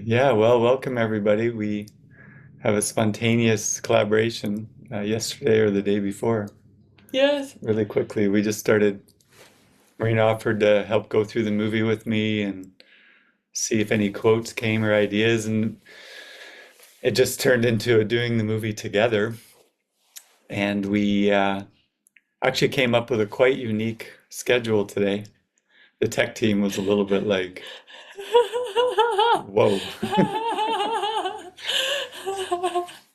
Yeah, well, welcome everybody. We have a spontaneous collaboration yesterday or the day before. Yes. Really quickly, we just started. Marina offered to help go through the movie with me and see if any quotes came or ideas, and it just turned into doing the movie together. And we actually came up with a quite unique schedule today. The tech team was a little bit like, whoa.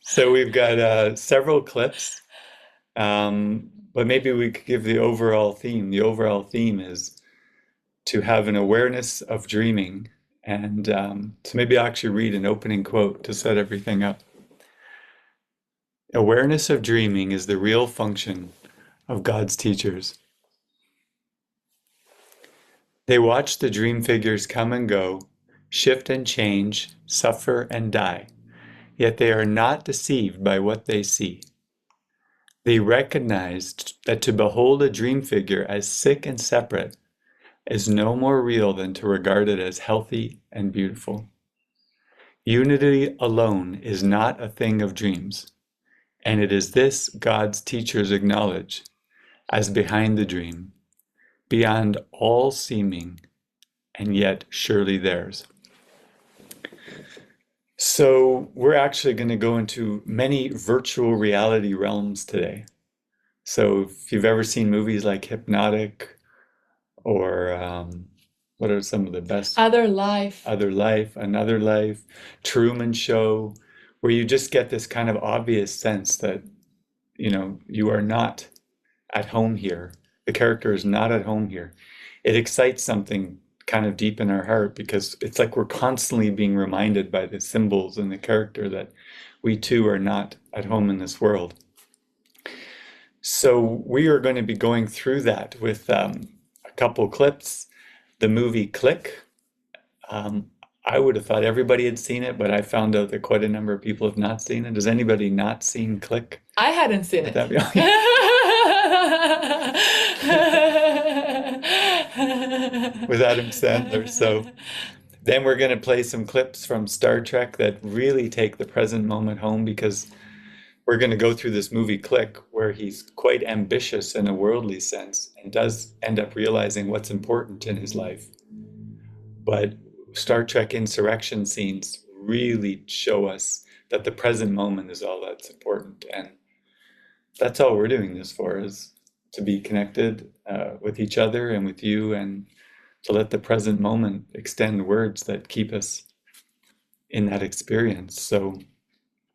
So we've got several clips. But maybe we could give the overall theme. The overall theme is to have an awareness of dreaming. And so maybe I'll actually read an opening quote to set everything up. Awareness of dreaming is the real function of God's teachers. They watch the dream figures come and go, shift and change, suffer and die, yet they are not deceived by what they see. They recognized that to behold a dream figure as sick and separate is no more real than to regard it as healthy and beautiful. Unity alone is not a thing of dreams, and it is this God's teachers acknowledge as behind the dream, beyond all seeming, and yet surely theirs. So we're actually going to go into many virtual reality realms today. So if you've ever seen movies like Hypnotic or what are some of the best? Other life. Other Life, Another Life, Truman Show, where you just get this kind of obvious sense that, you are not at home here. The character is not at home here. It excites something kind of deep in our heart because it's like we're constantly being reminded by the symbols and the character that we too are not at home in this world. So we are going to be going through that with a couple clips. The movie Click. Um, I would have thought everybody had seen it, but I found out that quite a number of people have not seen it. Has anybody not seen Click? I hadn't seen Would it. that be okay? With Adam Sandler. So then we're going to play some clips from Star Trek that really take the present moment home because we're going to go through this movie Click where he's quite ambitious in a worldly sense and does end up realizing what's important in his life. But Star Trek insurrection scenes really show us that the present moment is all that's important. And that's all we're doing this for, is to be connected with each other and with you, and to let the present moment extend words that keep us in that experience. So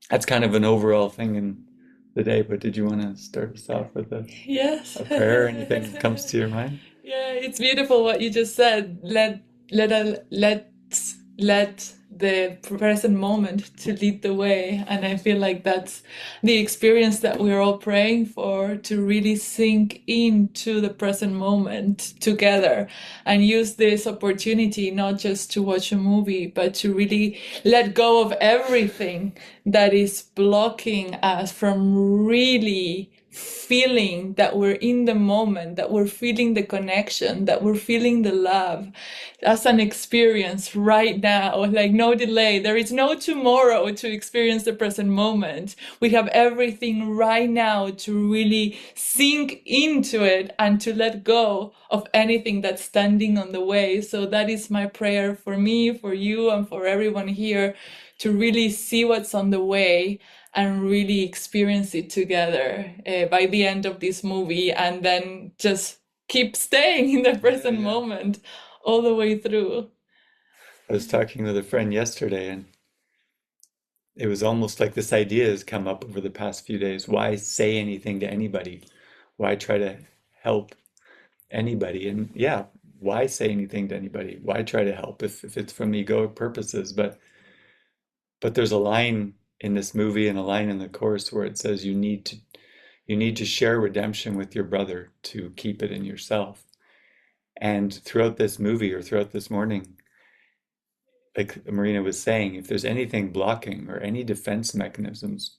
that's kind of an overall thing in the day. But did you want to start us off with Yes. a prayer? Anything that comes to your mind? Yeah, it's beautiful what you just said. Let the present moment to lead the way. And I feel like that's the experience that we're all praying for, to really sink into the present moment together and use this opportunity not just to watch a movie, but to really let go of everything that is blocking us from really feeling that we're in the moment, that we're feeling the connection, that we're feeling the love. That's an experience right now, like no delay. There is no tomorrow to experience the present moment. We have everything right now to really sink into it and to let go of anything that's standing on the way. So that is my prayer for me, for you, and for everyone here, to really see what's on the way and really experience it together by the end of this movie, and then just keep staying in the Yeah, present yeah. moment all the way through. I was talking with a friend yesterday, and it was almost like this idea has come up over the past few days. Why say anything to anybody? Why try to help anybody? And yeah, why say anything to anybody? Why try to help if it's from egoic purposes? But there's a line in this movie and a line in the course where it says you need to share redemption with your brother to keep it in yourself. And throughout this movie or throughout this morning, like Marina was saying, if there's anything blocking or any defense mechanisms,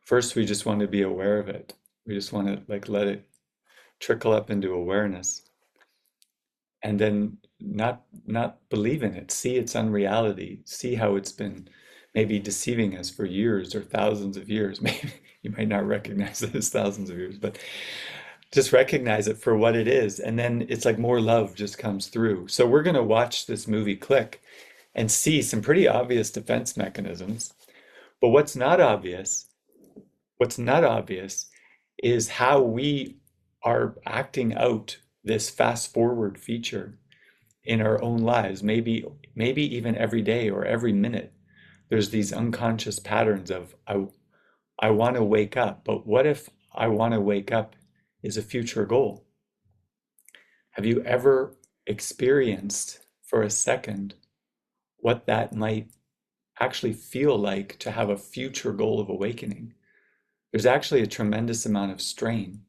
first we just want to be aware of it. We just want to like let it trickle up into awareness. and then not believe in it, see its unreality, see how it's been maybe deceiving us for years or thousands of years. Maybe you might not recognize it as thousands of years, but just recognize it for what it is. And then it's like more love just comes through. So we're going to watch this movie Click and see some pretty obvious defense mechanisms. But what's not obvious is how we are acting out this fast forward feature in our own lives, maybe even every day or every minute. There's these unconscious patterns of I want to wake up, but what if I want to wake up is a future goal? Have you ever experienced for a second what that might actually feel like to have a future goal of awakening? There's actually a tremendous amount of strain.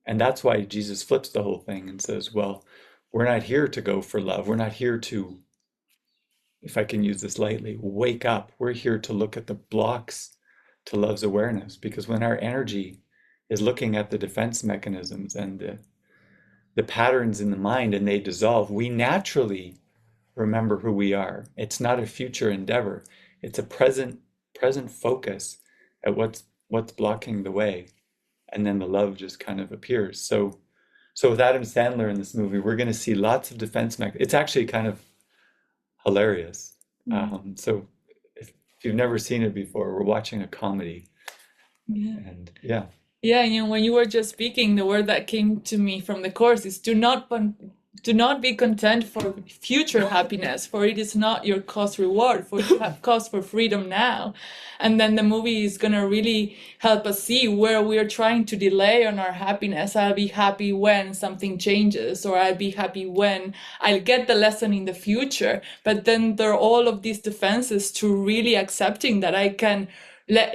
And that's why Jesus flips the whole thing and says, well, we're not here to go for love. We're not here to, if I can use this lightly, wake up. We're here to look at the blocks to love's awareness. Because when our energy is looking at the defense mechanisms and the patterns in the mind and they dissolve, we naturally remember who we are. It's not a future endeavor. It's a present focus at what's blocking the way. And then the love just kind of appears. So with Adam Sandler in this movie, we're going to see lots of defense mechanisms. It's actually kind of hilarious. Mm. So if you've never seen it before, we're watching a comedy. Yeah. And yeah, Yeah, and when you were just speaking, the word that came to me from the course is do not be content for future happiness, for it is not your cause reward, for you have cause for freedom now. And then the movie is gonna really help us see where we are trying to delay on our happiness. I'll be happy when something changes, or I'll be happy when I'll get the lesson in the future. But then there are all of these defenses to really accepting that I can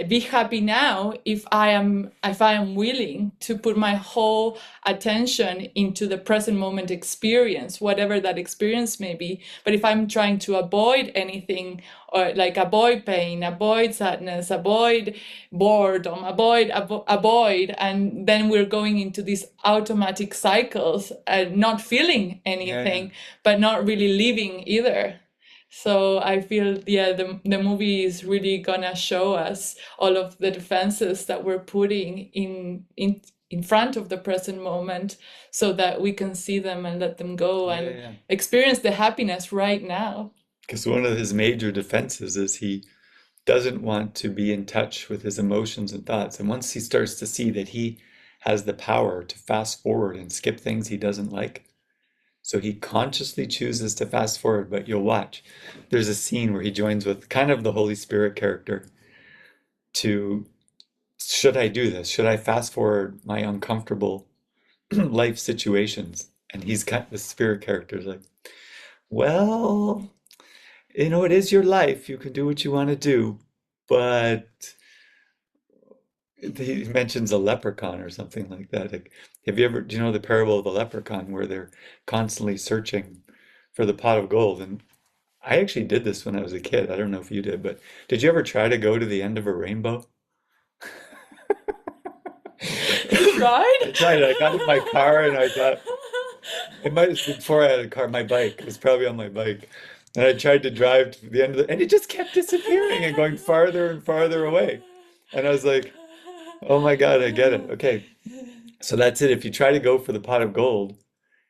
be happy now if I am willing to put my whole attention into the present moment experience, whatever that experience may be. But if I'm trying to avoid anything, or like avoid pain, avoid sadness, avoid boredom, avoid, and then we're going into these automatic cycles and not feeling yeah. anything, but not really living either. So I feel, yeah, the movie is really gonna show us all of the defenses that we're putting in front of the present moment so that we can see them and let them go Yeah, and yeah. experience the happiness right now. Because one of his major defenses is he doesn't want to be in touch with his emotions and thoughts. And once he starts to see that he has the power to fast forward and skip things he doesn't like, so he consciously chooses to fast forward. But you'll watch, there's a scene where he joins with kind of the Holy Spirit character to, should I do this? Should I fast forward my uncomfortable life situations? And he's kind the spirit character is like, well, it is your life. You can do what you want to do, but he mentions a leprechaun or something like that. Like, do you know the parable of the leprechaun where they're constantly searching for the pot of gold? And I actually did this when I was a kid. I don't know if you did, but did you ever try to go to the end of a rainbow? You I tried? tried it. I got in my car and I thought, it might have been before I had a car, my bike. It was probably on my bike. And I tried to drive to the end of and it just kept disappearing and going farther and farther away. And I was like, oh my God, I get it. Okay. So that's it. If you try to go for the pot of gold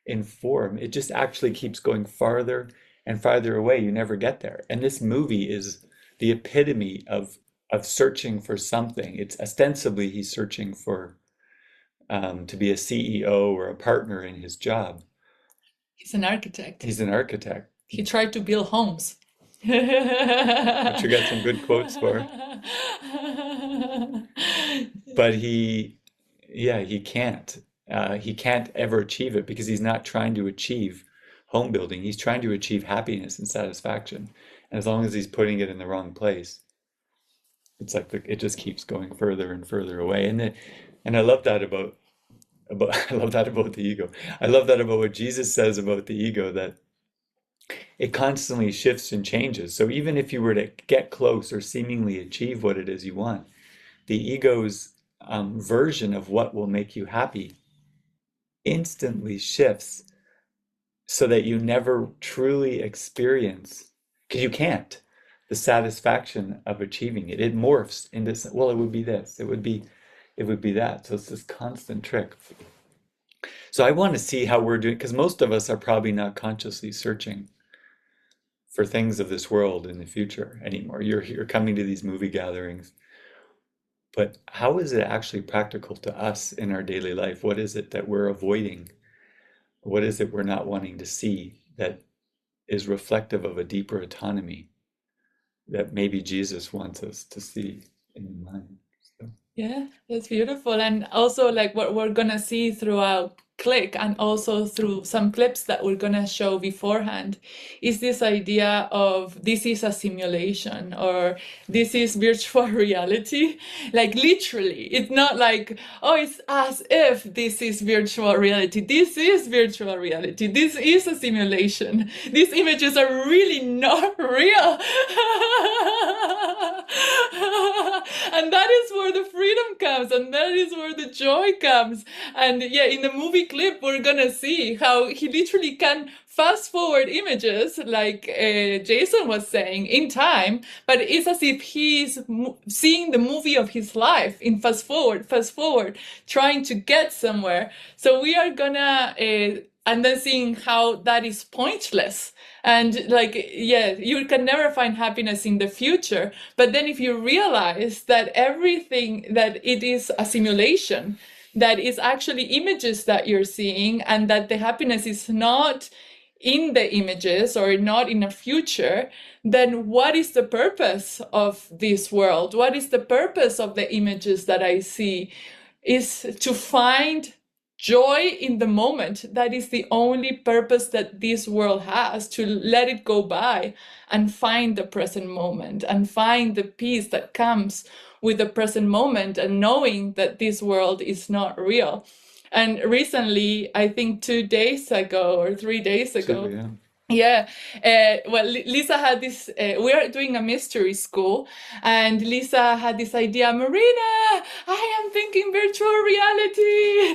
in form, it just actually keeps going farther and farther away. You never get there. And this movie is the epitome of searching for something. It's ostensibly he's searching for to be a CEO or a partner in his job. He's an architect. He's an architect, He tried to build homes. which we got some good quotes for. But yeah, he can't. He can't ever achieve it because he's not trying to achieve home building. He's trying to achieve happiness and satisfaction. And as long as he's putting it in the wrong place, it's like it just keeps going further and further away. And I love that about I love that about the ego. I love that about what Jesus says about the ego, that it constantly shifts and changes. So even if you were to get close or seemingly achieve what it is you want, the ego's version of what will make you happy instantly shifts so that you never truly experience, because you can't, the satisfaction of achieving it. It morphs into, well, it would be this, it would be that. So it's this constant trick. So I want to see how we're doing, because most of us are probably not consciously searching for things of this world in the future anymore. You're coming to these movie gatherings, but how is it actually practical to us in our daily life? What is it that we're avoiding? What is it we're not wanting to see that is reflective of a deeper autonomy that maybe Jesus wants us to see in the mind? So, Yeah, that's beautiful. And also, like what we're gonna see throughout Click and also through some clips that we're gonna show beforehand is this idea of this is a simulation or this is virtual reality. Like literally, it's not like, oh, it's as if this is virtual reality. This is virtual reality. This is a simulation. These images are really not real. And that is where the freedom comes, and that is where the joy comes. And yeah, in the movie clip, we're gonna see how he literally can fast forward images, like Jason was saying, in time, but it's as if he's seeing the movie of his life in fast forward, trying to get somewhere. So we are gonna, and then seeing how that is pointless. And like, yeah, you can never find happiness in the future. But then if you realize that everything, that it is a simulation, that is actually images that you're seeing, and that the happiness is not in the images or not in a future, then what is the purpose of this world? What is the purpose of the images that I see? Is to find joy in the moment. That is the only purpose that this world has, to let it go by and find the present moment and find the peace that comes with the present moment and knowing that this world is not real. And recently, I think 2 days ago or 3 days ago, yeah. yeah, well, Lisa had this. We are doing a mystery school, and Lisa had this idea. Marina, I am thinking virtual reality.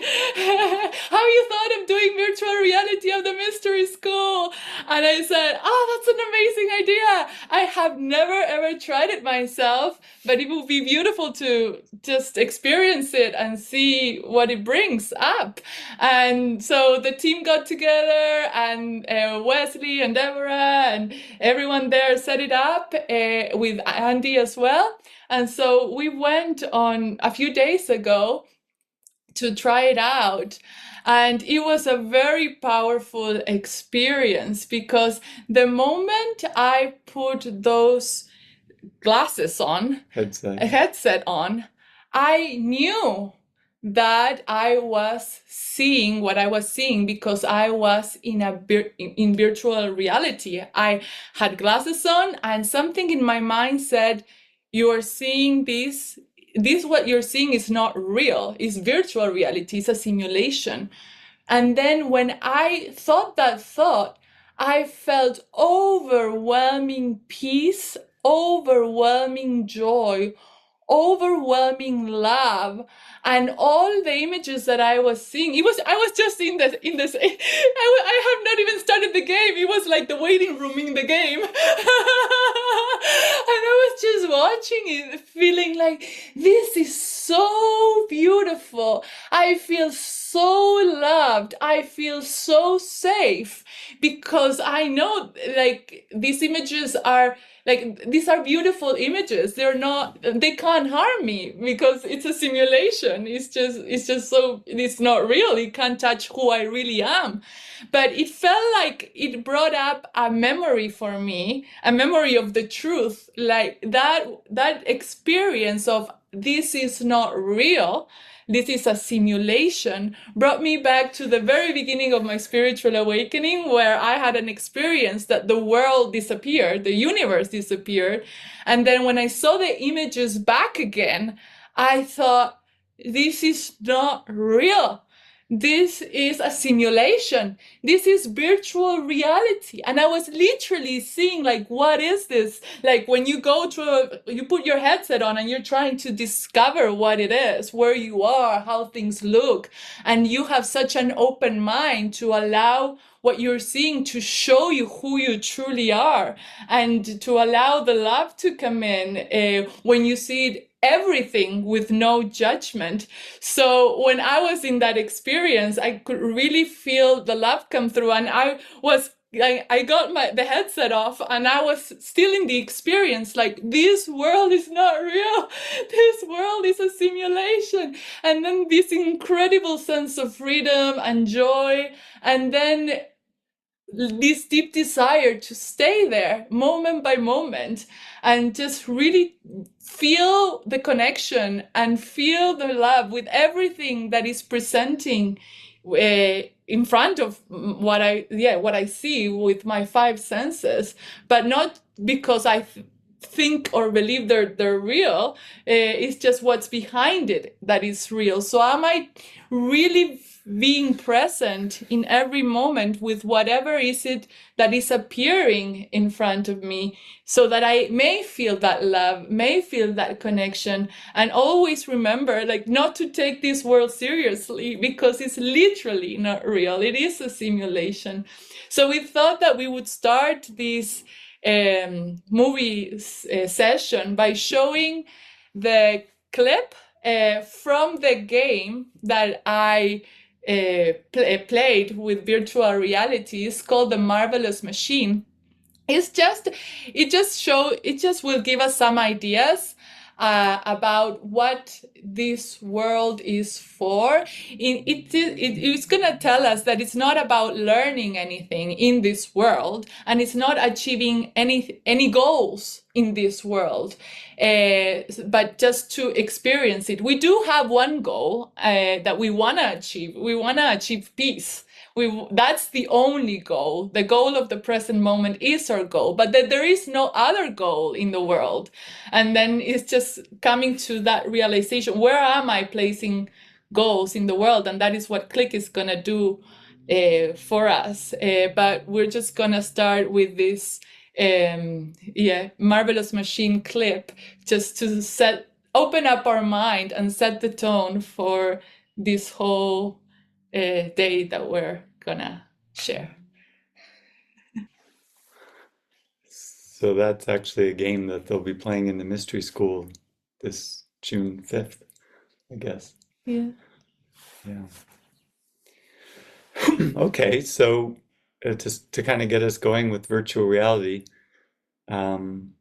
Have you thought of doing virtual reality of the mystery school? And I said, oh, that's an amazing idea. I have never ever tried it myself, but it would be beautiful to just experience it and see what it brings up. And so the team got together, and Wesley and Deborah and everyone there set it up with Andy as well. And so we went on a few days ago to try it out. And it was a very powerful experience because the moment I put those glasses on, a headset on, I knew that I was seeing what I was seeing because I was in virtual reality. I had glasses on, and something in my mind said, "You are seeing this. This what you're seeing is not real. It's virtual reality. It's a simulation." And then when I thought that thought, I felt overwhelming peace, overwhelming joy, overwhelming love, and all the images that I was seeing. I was just in this I have not even started the game. It was like the waiting room in the game. And I was just watching it, feeling like this is so beautiful. I feel so loved. I feel so safe because I know like these images are like, these are beautiful images. They can't harm me because it's a simulation. It's just so, it's not real. It can't touch who I really am. But it felt like it brought up a memory for me, a memory of the truth, like that experience of this is not real. This is a simulation, brought me back to the very beginning of my spiritual awakening, where I had an experience that the world disappeared, the universe disappeared. And then when I saw the images back again, I thought, this is not real. This is a simulation. This is virtual reality. And I was literally seeing, like, what is this? Like when you you put your headset on and you're trying to discover what it is, where you are, how things look. And you have such an open mind to allow what you're seeing to show you who you truly are, and to allow the love to come in when you see it, everything with no judgment. So when I was in that experience, I could really feel the love come through, and I got the headset off, and I was still in the experience, like, this world is not real. This world is a simulation. And then this incredible sense of freedom and joy, and then this deep desire to stay there moment by moment and just really feel the connection and feel the love with everything that is presenting in front of what I see with my five senses, but not because I think or believe they're real. It's just what's behind it that is real. So am I really being present in every moment with whatever is it that is appearing in front of me, so that I may feel that love, may feel that connection, and always remember, like, not to take this world seriously, because it's literally not real. It is a simulation. So we thought that we would start this movie session by showing the clip from the game that I played with virtual reality. Is called The Marvelous Machine. It just will give us some ideas about what this world is for. It's gonna tell us that it's not about learning anything in this world, and it's not achieving any goals in this world, but just to experience it. We do have one goal that we want to achieve. We want to achieve peace. That's the only goal. The goal of the present moment is our goal, but that there is no other goal in the world. And then it's just coming to that realization: where am I placing goals in the world? And that is what Click is gonna do for us. But we're just gonna start with this Marvelous Machine clip, just to open up our mind and set the tone for this whole day that we're gonna share. So that's actually a game that they'll be playing in the mystery school this June 5th, I guess. Yeah. Yeah. Okay, so to kind of get us going with virtual reality, um,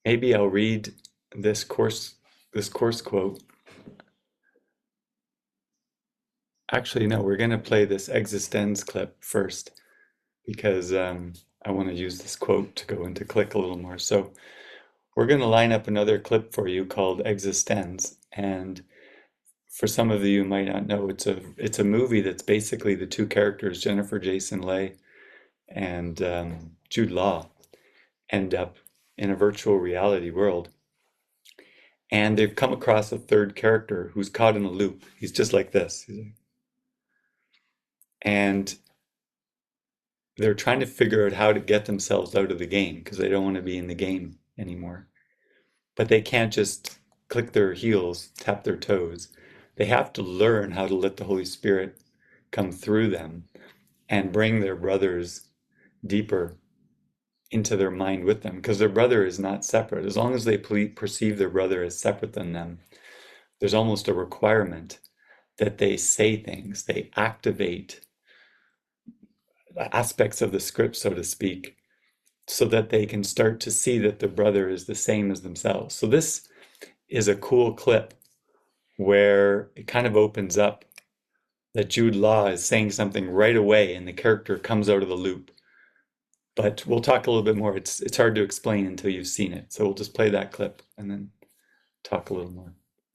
maybe I'll read this course quote. Actually, no, we're going to play this Existenz clip first, because I want to use this quote to go into Click a little more. So we're going to line up another clip for you called Existenz, and for some of you who might not know, it's a movie that's basically the two characters, Jennifer Jason Leigh and Jude Law, end up in a virtual reality world. And they've come across a third character who's caught in a loop. He's just like this. And they're trying to figure out how to get themselves out of the game, because they don't want to be in the game anymore. But they can't just click their heels, tap their toes. They have to learn how to let the Holy Spirit come through them and bring their brothers deeper into their mind with them, because their brother is not separate. As long as they perceive their brother as separate than them, there's almost a requirement that they say things, they activate aspects of the script, so to speak, so that they can start to see that their brother is the same as themselves. So this is a cool clip where it kind of opens up that Jude Law is saying something right away and the character comes out of the loop. But we'll talk a little bit more. It's hard to explain until you've seen it. So we'll just play that clip and then talk a little more.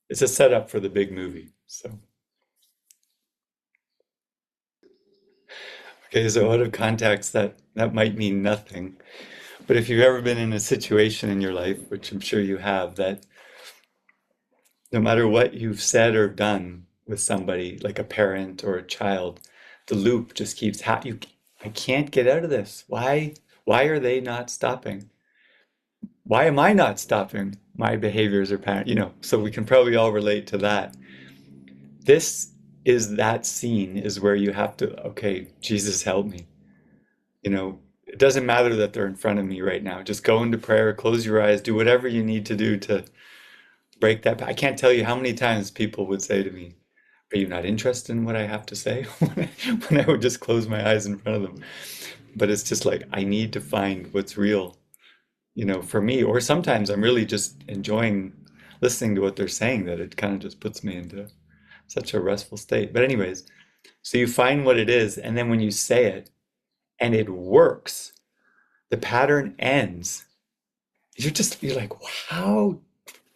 It's a setup for the big movie. So okay, so out of context, that might mean nothing. But if you've ever been in a situation in your life, which I'm sure you have, that no matter what you've said or done with somebody, like a parent or a child, the loop just keeps happening. I can't get out of this. Why are they not stopping? Why am I not stopping my behaviors or pattern? So we can probably all relate to that. This is that scene is where you have to, okay, Jesus help me. It doesn't matter that they're in front of me right now. Just go into prayer, close your eyes, do whatever you need to do to break that. I can't tell you how many times people would say to me, are you not interested in what I have to say? When I would just close my eyes in front of them. But it's just like, I need to find what's real, for me. Or sometimes I'm really just enjoying listening to what they're saying, that it kind of just puts me into such a restful state. But anyways, so you find what it is, and then when you say it and it works, the pattern ends. You're like, how,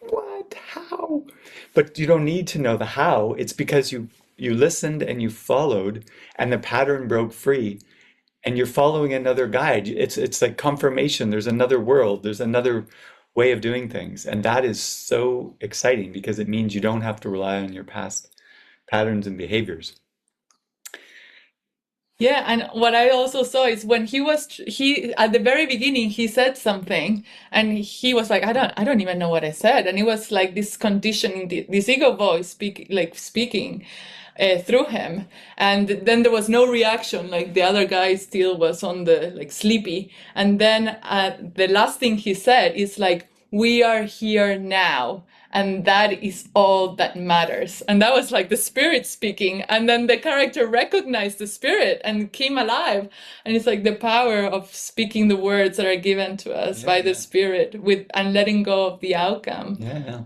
what, how? But you don't need to know the how. It's because you listened and you followed, and the pattern broke free, and you're following another guide. It's like confirmation. There's another world. There's another way of doing things, and that is so exciting because it means you don't have to rely on your past patterns and behaviors. Yeah, and what I also saw is when he at the very beginning he said something and he was like, I don't even know what I said. And it was like this conditioning, this ego voice speaking through him. And then there was no reaction, like the other guy still was on the like sleepy. And then the last thing he said is like, we are here now. And that is all that matters. And that was like the spirit speaking. And then the character recognized the spirit and came alive. And it's like the power of speaking the words that are given to us by the Yeah, spirit with and letting go of the outcome. yeah,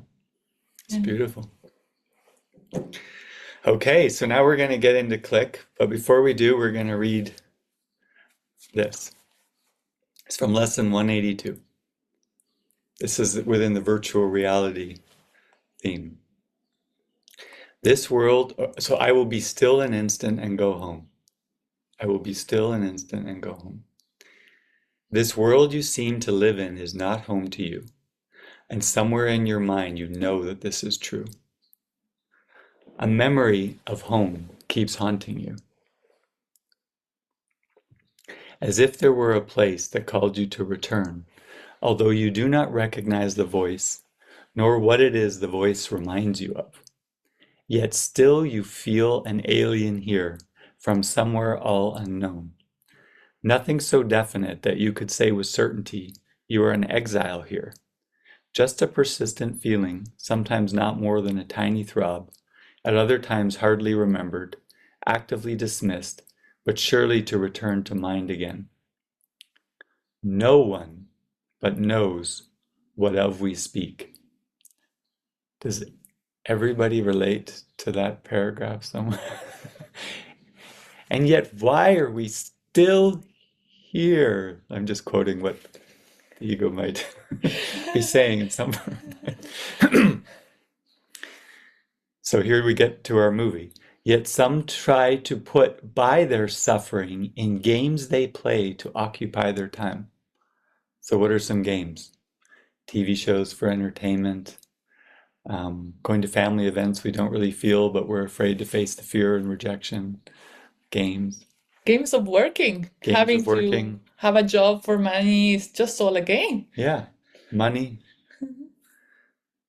it's Yeah. beautiful. Okay, so now we're going to get into click, but before we do, we're going to read this. It's from lesson 182. This is within the virtual reality theme. This world, so I will be still an instant and go home. I will be still an instant and go home. This world you seem to live in is not home to you, and somewhere in your mind you know that this is true. A memory of home keeps haunting you, as if there were a place that called you to return, although you do not recognize the voice, nor what it is the voice reminds you of. Yet still you feel an alien here from somewhere all unknown. Nothing so definite that you could say with certainty you are an exile here. Just a persistent feeling, sometimes not more than a tiny throb, at other times hardly remembered, actively dismissed, but surely to return to mind again. No one but knows what of we speak. Does everybody relate to that paragraph somewhere? And yet, why are we still here? I'm just quoting what the ego might be saying in some form. So here we get to our movie. Yet some try to put by their suffering in games they play to occupy their time. So what are some games? TV shows for entertainment, going to family events we don't really feel, but we're afraid to face the fear and rejection. Games. Games of working, Games having of working. to have a job for money is just all a game. Yeah. Money.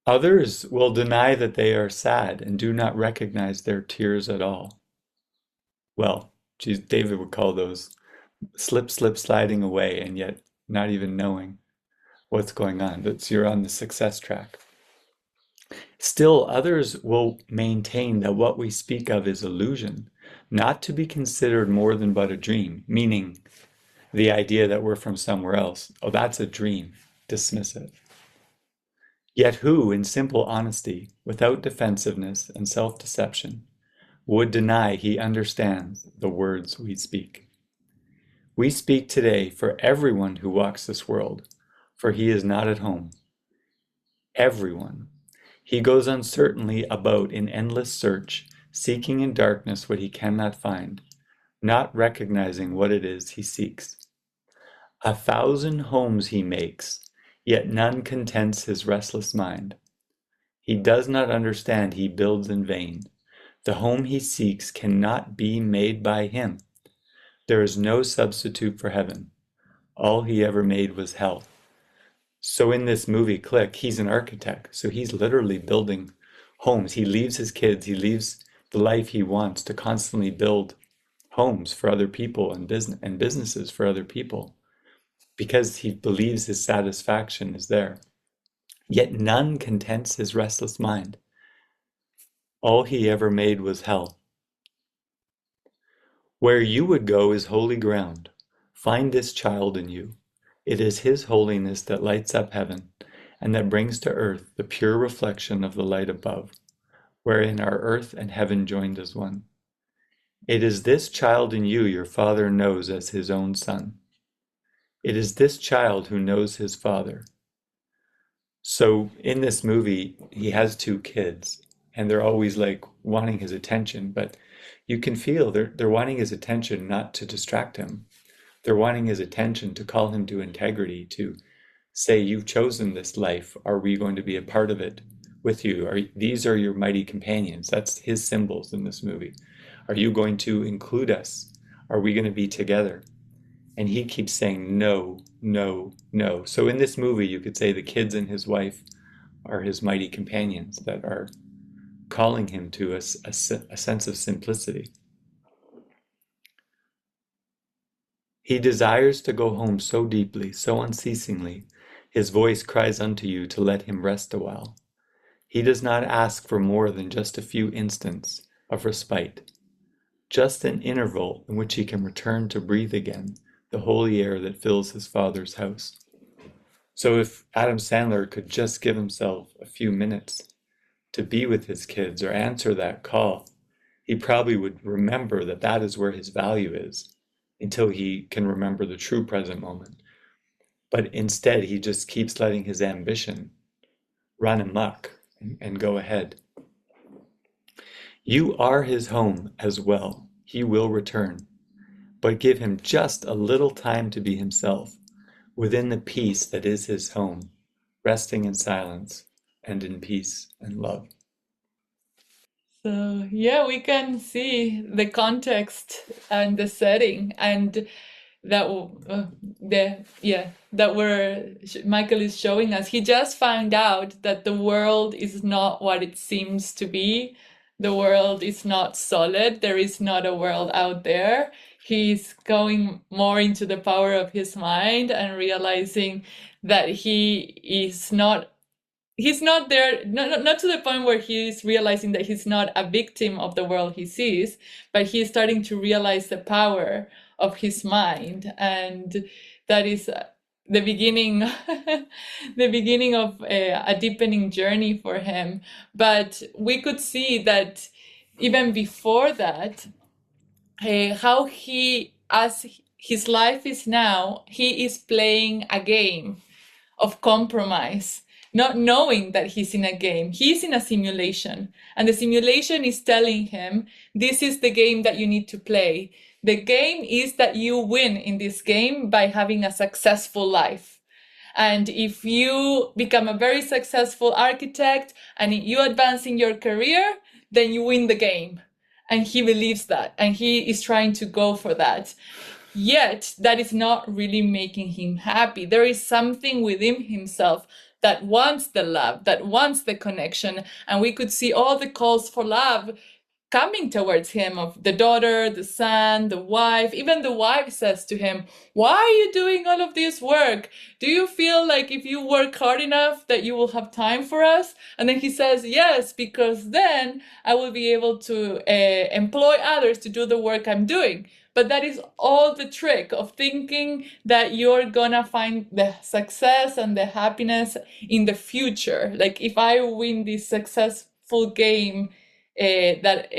Others will deny that they are sad and do not recognize their tears at all. Well, geez, David would call those slip, sliding away, and yet not even knowing what's going on. That's you're on the success track. Still, others will maintain that what we speak of is illusion, not to be considered more than but a dream, meaning the idea that we're from somewhere else. Oh, that's a dream. Dismiss it. Yet who, in simple honesty, without defensiveness and self-deception, would deny he understands the words we speak? We speak today for everyone who walks this world, for he is not at home. Everyone. He goes uncertainly about in endless search, seeking in darkness what he cannot find, not recognizing what it is he seeks. 1,000 homes he makes, yet none contents his restless mind. He does not understand he builds in vain. The home he seeks cannot be made by him. There is no substitute for heaven. All he ever made was hell. So in this movie, Click, he's an architect. So he's literally building homes. He leaves his kids, he leaves the life he wants, to constantly build homes for other people and businesses for other people because he believes his satisfaction is there. Yet none contents his restless mind. All he ever made was hell. Where you would go is holy ground. Find this child in you. It is his holiness that lights up heaven and that brings to earth the pure reflection of the light above, wherein are earth and heaven joined as one. It is this child in you your Father knows as his own son. It is this child who knows his Father. So in this movie, he has two kids, and they're always like wanting his attention, but you can feel they're wanting his attention not to distract him. They're wanting his attention to call him to integrity, to say, you've chosen this life. Are we going to be a part of it with you? These are your mighty companions. That's his symbols in this movie. Are you going to include us? Are we going to be together? And he keeps saying no, no, no. So in this movie, you could say the kids and his wife are his mighty companions that are calling him to a sense of simplicity. He desires to go home so deeply, so unceasingly, his voice cries unto you to let him rest a while. He does not ask for more than just a few instants of respite, just an interval in which he can return to breathe again the holy air that fills his Father's house. So if Adam Sandler could just give himself a few minutes to be with his kids or answer that call, he probably would remember that that is where his value is until he can remember the true present moment. But instead, he just keeps letting his ambition run amok and go ahead. You are his home as well. He will return, but give him just a little time to be himself within the peace that is his home, resting in silence and in peace and love. So yeah, we can see the context and the setting, and that the yeah that where Michael is showing us. He just found out that the world is not what it seems to be. The world is not solid. There is not a world out there. He's going more into the power of his mind and realizing that he's not there, not to the point where he's realizing that he's not a victim of the world he sees, but he's starting to realize the power of his mind. And that is the beginning the beginning of a deepening journey for him. But we could see that even before that, how he, as his life is now, he is playing a game of compromise, not knowing that he's in a game. He's in a simulation, and the simulation is telling him, this is the game that you need to play. The game is that you win in this game by having a successful life. And if you become a very successful architect and you advance in your career, then you win the game. And he believes that, and he is trying to go for that. Yet that is not really making him happy. There is something within himself that wants the love, that wants the connection. And we could see all the calls for love coming towards him, of the daughter, the son, the wife. Even the wife says to him, why are you doing all of this work? Do you feel like if you work hard enough that you will have time for us? And then he says, yes, because then I will be able to employ others to do the work I'm doing. But that is all the trick of thinking that you're gonna find the success and the happiness in the future. Like, if I win this successful game that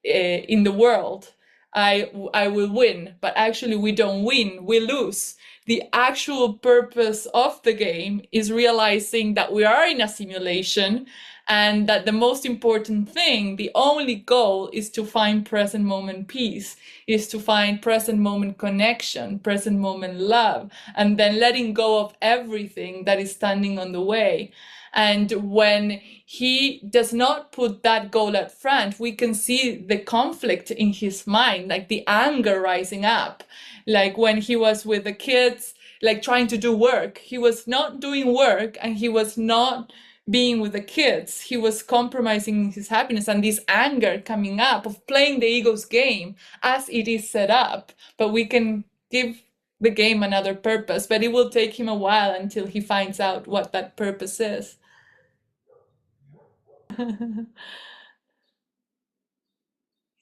in the world, I will win. But actually, we don't win, we lose. The actual purpose of the game is realizing that we are in a simulation, and that the most important thing, the only goal, is to find present moment peace, is to find present moment connection, present moment love, and then letting go of everything that is standing on the way. And when he does not put that goal at front, we can see the conflict in his mind, like the anger rising up. Like when he was with the kids, like trying to do work, he was not doing work, and he was not being with the kids. He was compromising his happiness and this anger coming up of playing the ego's game as it is set up. But we can give the game another purpose, but it will take him a while until he finds out what that purpose is.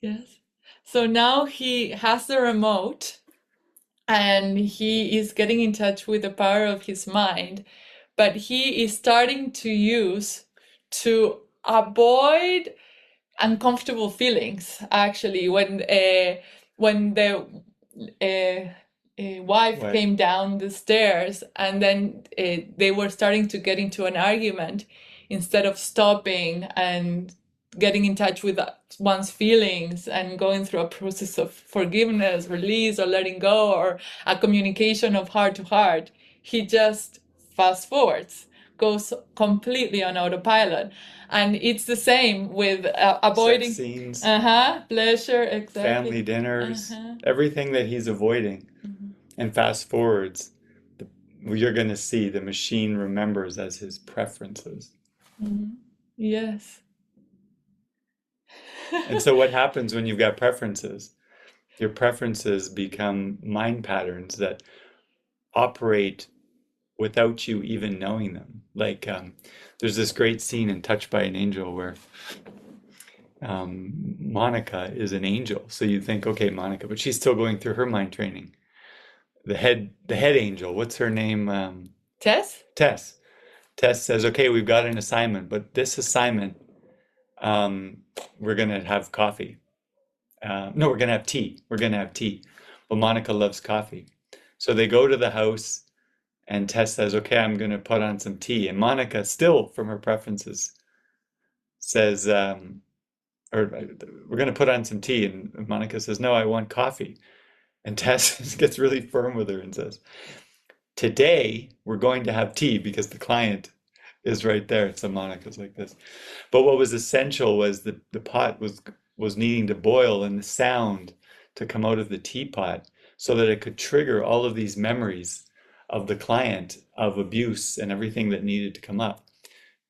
Yes. So now he has the remote and he is getting in touch with the power of his mind, but he is starting to use to avoid uncomfortable feelings actually when the wife What? came down the stairs and then they were starting to get into an argument. Instead of stopping and getting in touch with one's feelings and going through a process of forgiveness, release, or letting go, or a communication of heart to heart, he just fast forwards, goes completely on autopilot. And it's the same with Sex avoiding, scenes, pleasure, family exactly. dinners, everything that he's avoiding. Mhm. And fast forwards, the, you're going to see the machine remembers as his preferences. Mhm. Yes. And so what happens when you've got preferences? Your preferences become mind patterns that operate without you even knowing them. Like there's this great scene in Touched by an Angel where Monica is an angel. So you think, okay, Monica, but she's still going through her mind training. The head angel, what's her name? Tess? Tess. Tess says, okay, we've got an assignment, but this assignment, um, we're gonna have coffee. No, we're gonna have tea. We're gonna have tea. But Monica loves coffee. So they go to the house and Tess says, okay, I'm gonna put on some tea. And Monica, still from her preferences, says, or we're gonna put on some tea. And Monica says, no, I want coffee. And Tess gets really firm with her and says, today we're going to have tea because the client is right there. So Monica's like this. But what was essential was the pot was needing to boil and the sound to come out of the teapot so that it could trigger all of these memories of the client, of abuse and everything that needed to come up.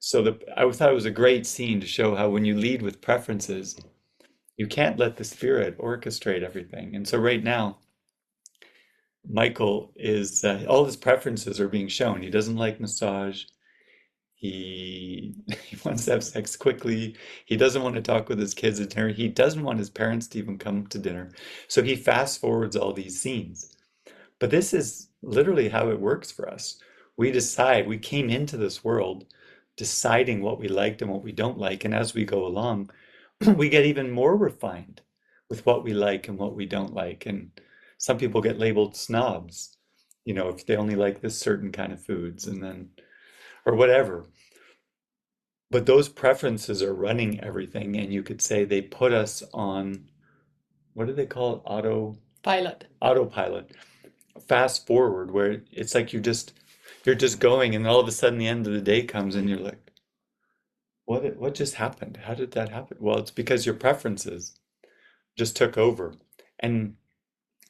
So I thought it was a great scene to show how when you lead with preferences, you can't let the spirit orchestrate everything. And so right now, Michael is all his preferences are being shown. He doesn't like massage. He wants to have sex quickly. He doesn't want to talk with his kids at dinner. He doesn't want his parents to even come to dinner. So he fast forwards all these scenes. But this is literally how it works for us. We decide, we came into this world deciding what we liked and what we don't like. And as we go along, we get even more refined with what we like and what we don't like. And some people get labeled snobs, if they only like this certain kind of foods and then, or whatever. But those preferences are running everything. And you could say they put us on, what do they call it? Pilot. Autopilot. Fast forward, where it's like you're just going and all of a sudden the end of the day comes and you're like, what just happened? How did that happen? Well, it's because your preferences just took over. And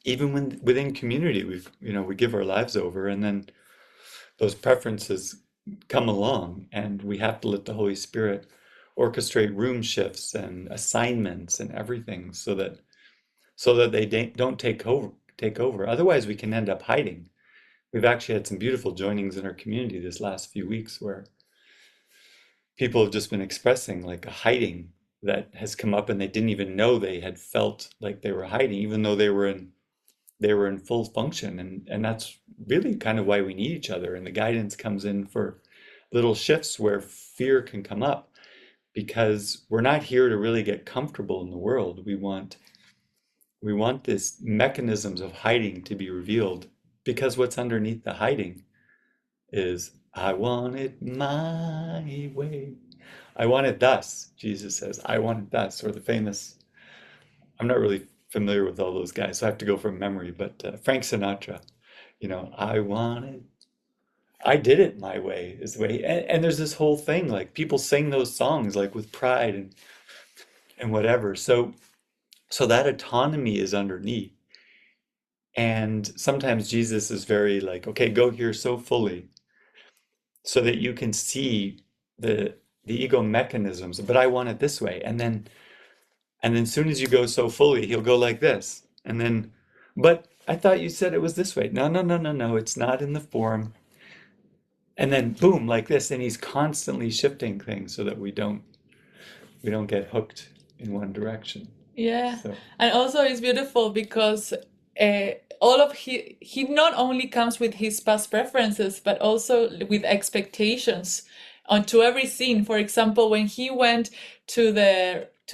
even within community, we give our lives over, and then those preferences come along, and we have to let the Holy Spirit orchestrate room shifts and assignments and everything so that they don't take over. Otherwise, we can end up hiding. We've actually had some beautiful joinings in our community this last few weeks where people have just been expressing like a hiding that has come up and they didn't even know they had felt like they were hiding, even though they were in full function. And that's really kind of why we need each other. And the guidance comes in for little shifts where fear can come up because we're not here to really get comfortable in the world. We want this mechanisms of hiding to be revealed because what's underneath the hiding is I want it my way. I want it thus, Jesus says. I want it thus, or the famous, I'm not really familiar with all those guys, so I have to go from memory, but Frank Sinatra, I want it. I did it my way is the way. And there's this whole thing, like people sing those songs like with pride and whatever. So that autonomy is underneath. And sometimes Jesus is very like, okay, go here so fully so that you can see the ego mechanisms, but I want it this way. And then as soon as you go so fully, he'll go like this. And then, but I thought you said it was this way. No, no, no, no, no. It's not in the form. And then boom, like this. And he's constantly shifting things so that we don't get hooked in one direction. Yeah, So and also it's beautiful because all of he not only comes with his past preferences, but also with expectations onto every scene. For example, when he went to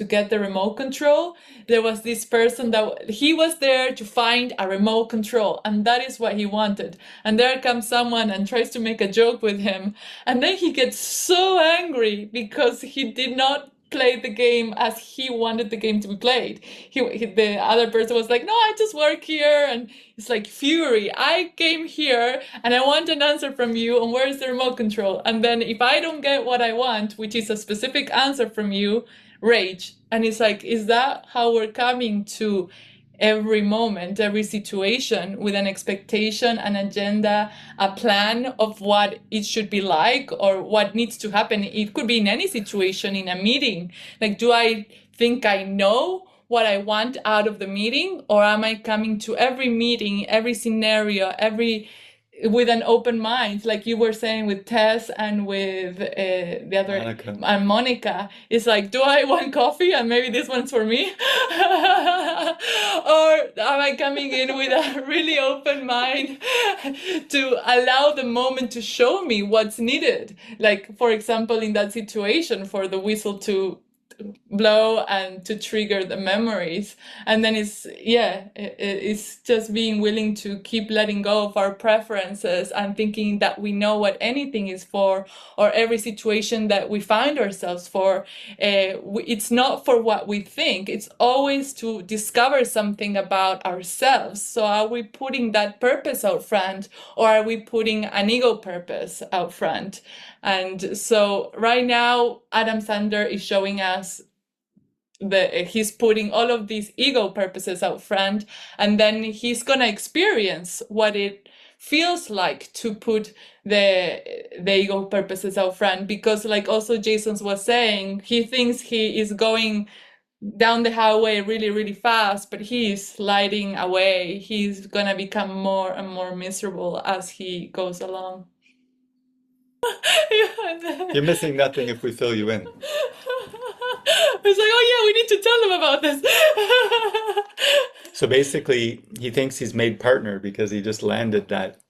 get the remote control, there was this person that he was there to find a remote control, and that is what he wanted. And there comes someone and tries to make a joke with him, and then he gets so angry because he did not play the game as he wanted the game to be played. The other person was like, "No, I just work here," and it's like fury. I came here and I want an answer from you, and where is the remote control? And then if I don't get what I want, which is a specific answer from you, rage. And it's like, is that how we're coming to every moment, every situation with an expectation, an agenda, a plan of what it should be like or what needs to happen? It could be in any situation, in a meeting. Like, do I think I know what I want out of the meeting, or am I coming to every meeting, every scenario, every with an open mind, like you were saying with Tess and with the other Monica, and Monica? It's like, do I want coffee and maybe this one's for me? Or am I coming in with a really open mind to allow the moment to show me what's needed? Like, for example, in that situation, for the whistle to blow and to trigger the memories. And then it's just being willing to keep letting go of our preferences and thinking that we know what anything is for, or every situation that we find ourselves for. It's not for what we think, it's always to discover something about ourselves. So are we putting that purpose out front, or are we putting an ego purpose out front? And so right now, Adam Sandler is showing us he's putting all of these ego purposes out front, and then he's gonna experience what it feels like to put the ego purposes out front. Because, like also Jason's was saying, he thinks he is going down the highway really, really fast, but he's sliding away. He's gonna become more and more miserable as he goes along. you're missing nothing if we fill you in. It's like, oh yeah, we need to tell them about this. So basically, he thinks he's made partner because he just landed that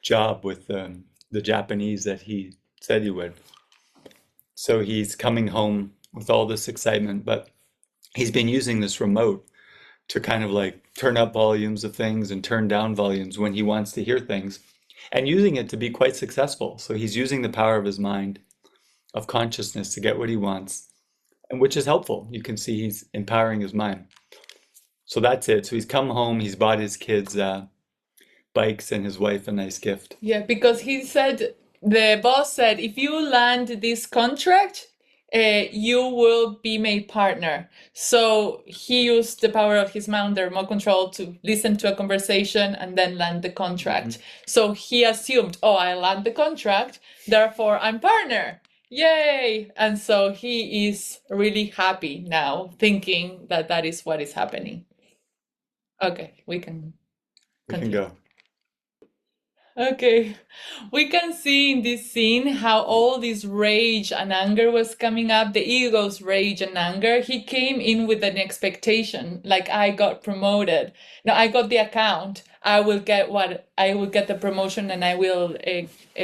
job with the Japanese that he said he would. So he's coming home with all this excitement, but he's been using this remote to kind of like turn up volumes of things and turn down volumes when he wants to hear things, and using it to be quite successful. So he's using the power of his mind, of consciousness, to get what he wants, and which is helpful. You can see he's empowering his mind. So that's it. So he's come home, he's bought his kids bikes and his wife a nice gift. Yeah, because the boss said, if you land this contract, you will be made partner. So he used the power of his mind, the remote control, to listen to a conversation and then land the contract. So he assumed, oh, I land the contract, therefore I'm partner. Yay! And so he is really happy now, thinking that that is what is happening. Okay, we can We can continue. go. Okay, we can see in this scene how all this rage and anger was coming up, the ego's rage and anger. He came in with an expectation, like, I got promoted. Now I got the account. I will get the promotion, and I will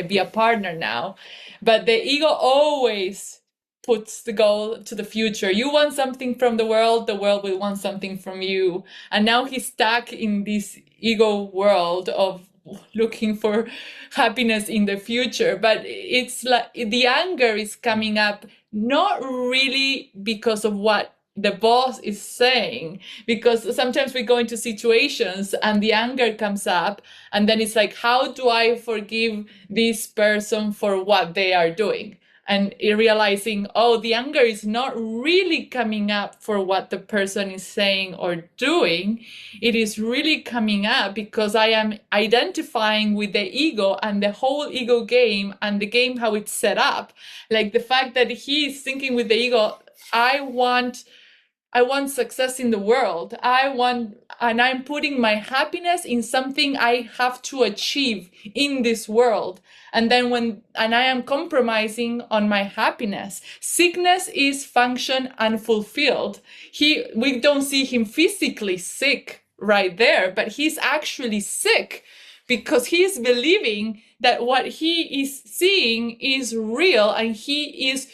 be a partner now. But the ego always puts the goal to the future. You want something from the world will want something from you. And now he's stuck in this ego world of looking for happiness in the future. But it's like the anger is coming up not really because of what the boss is saying, because sometimes we go into situations and the anger comes up, and then it's like, how do I forgive this person for what they are doing? and realizing, oh, the anger is not really coming up for what the person is saying or doing. It is really coming up because I am identifying with the ego and the whole ego game and the game how it's set up. Like the fact that he is thinking with the ego, I want success in the world. And I'm putting my happiness in something I have to achieve in this world. And I am compromising on my happiness. Sickness is function unfulfilled. We don't see him physically sick right there, but he's actually sick because he's believing that what he is seeing is real, and he is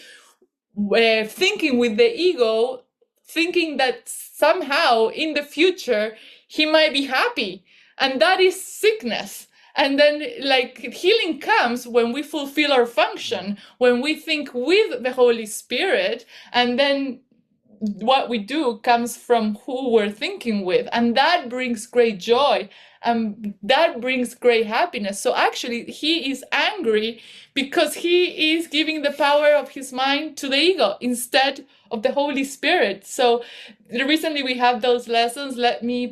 thinking with the ego, thinking that somehow in the future he might be happy, and that is sickness. And then like healing comes when we fulfill our function, when we think with the Holy Spirit, and then what we do comes from who we're thinking with, and that brings great joy, and that brings great happiness. So actually he is angry because he is giving the power of his mind to the ego instead of the Holy Spirit. So recently we have those lessons. Let me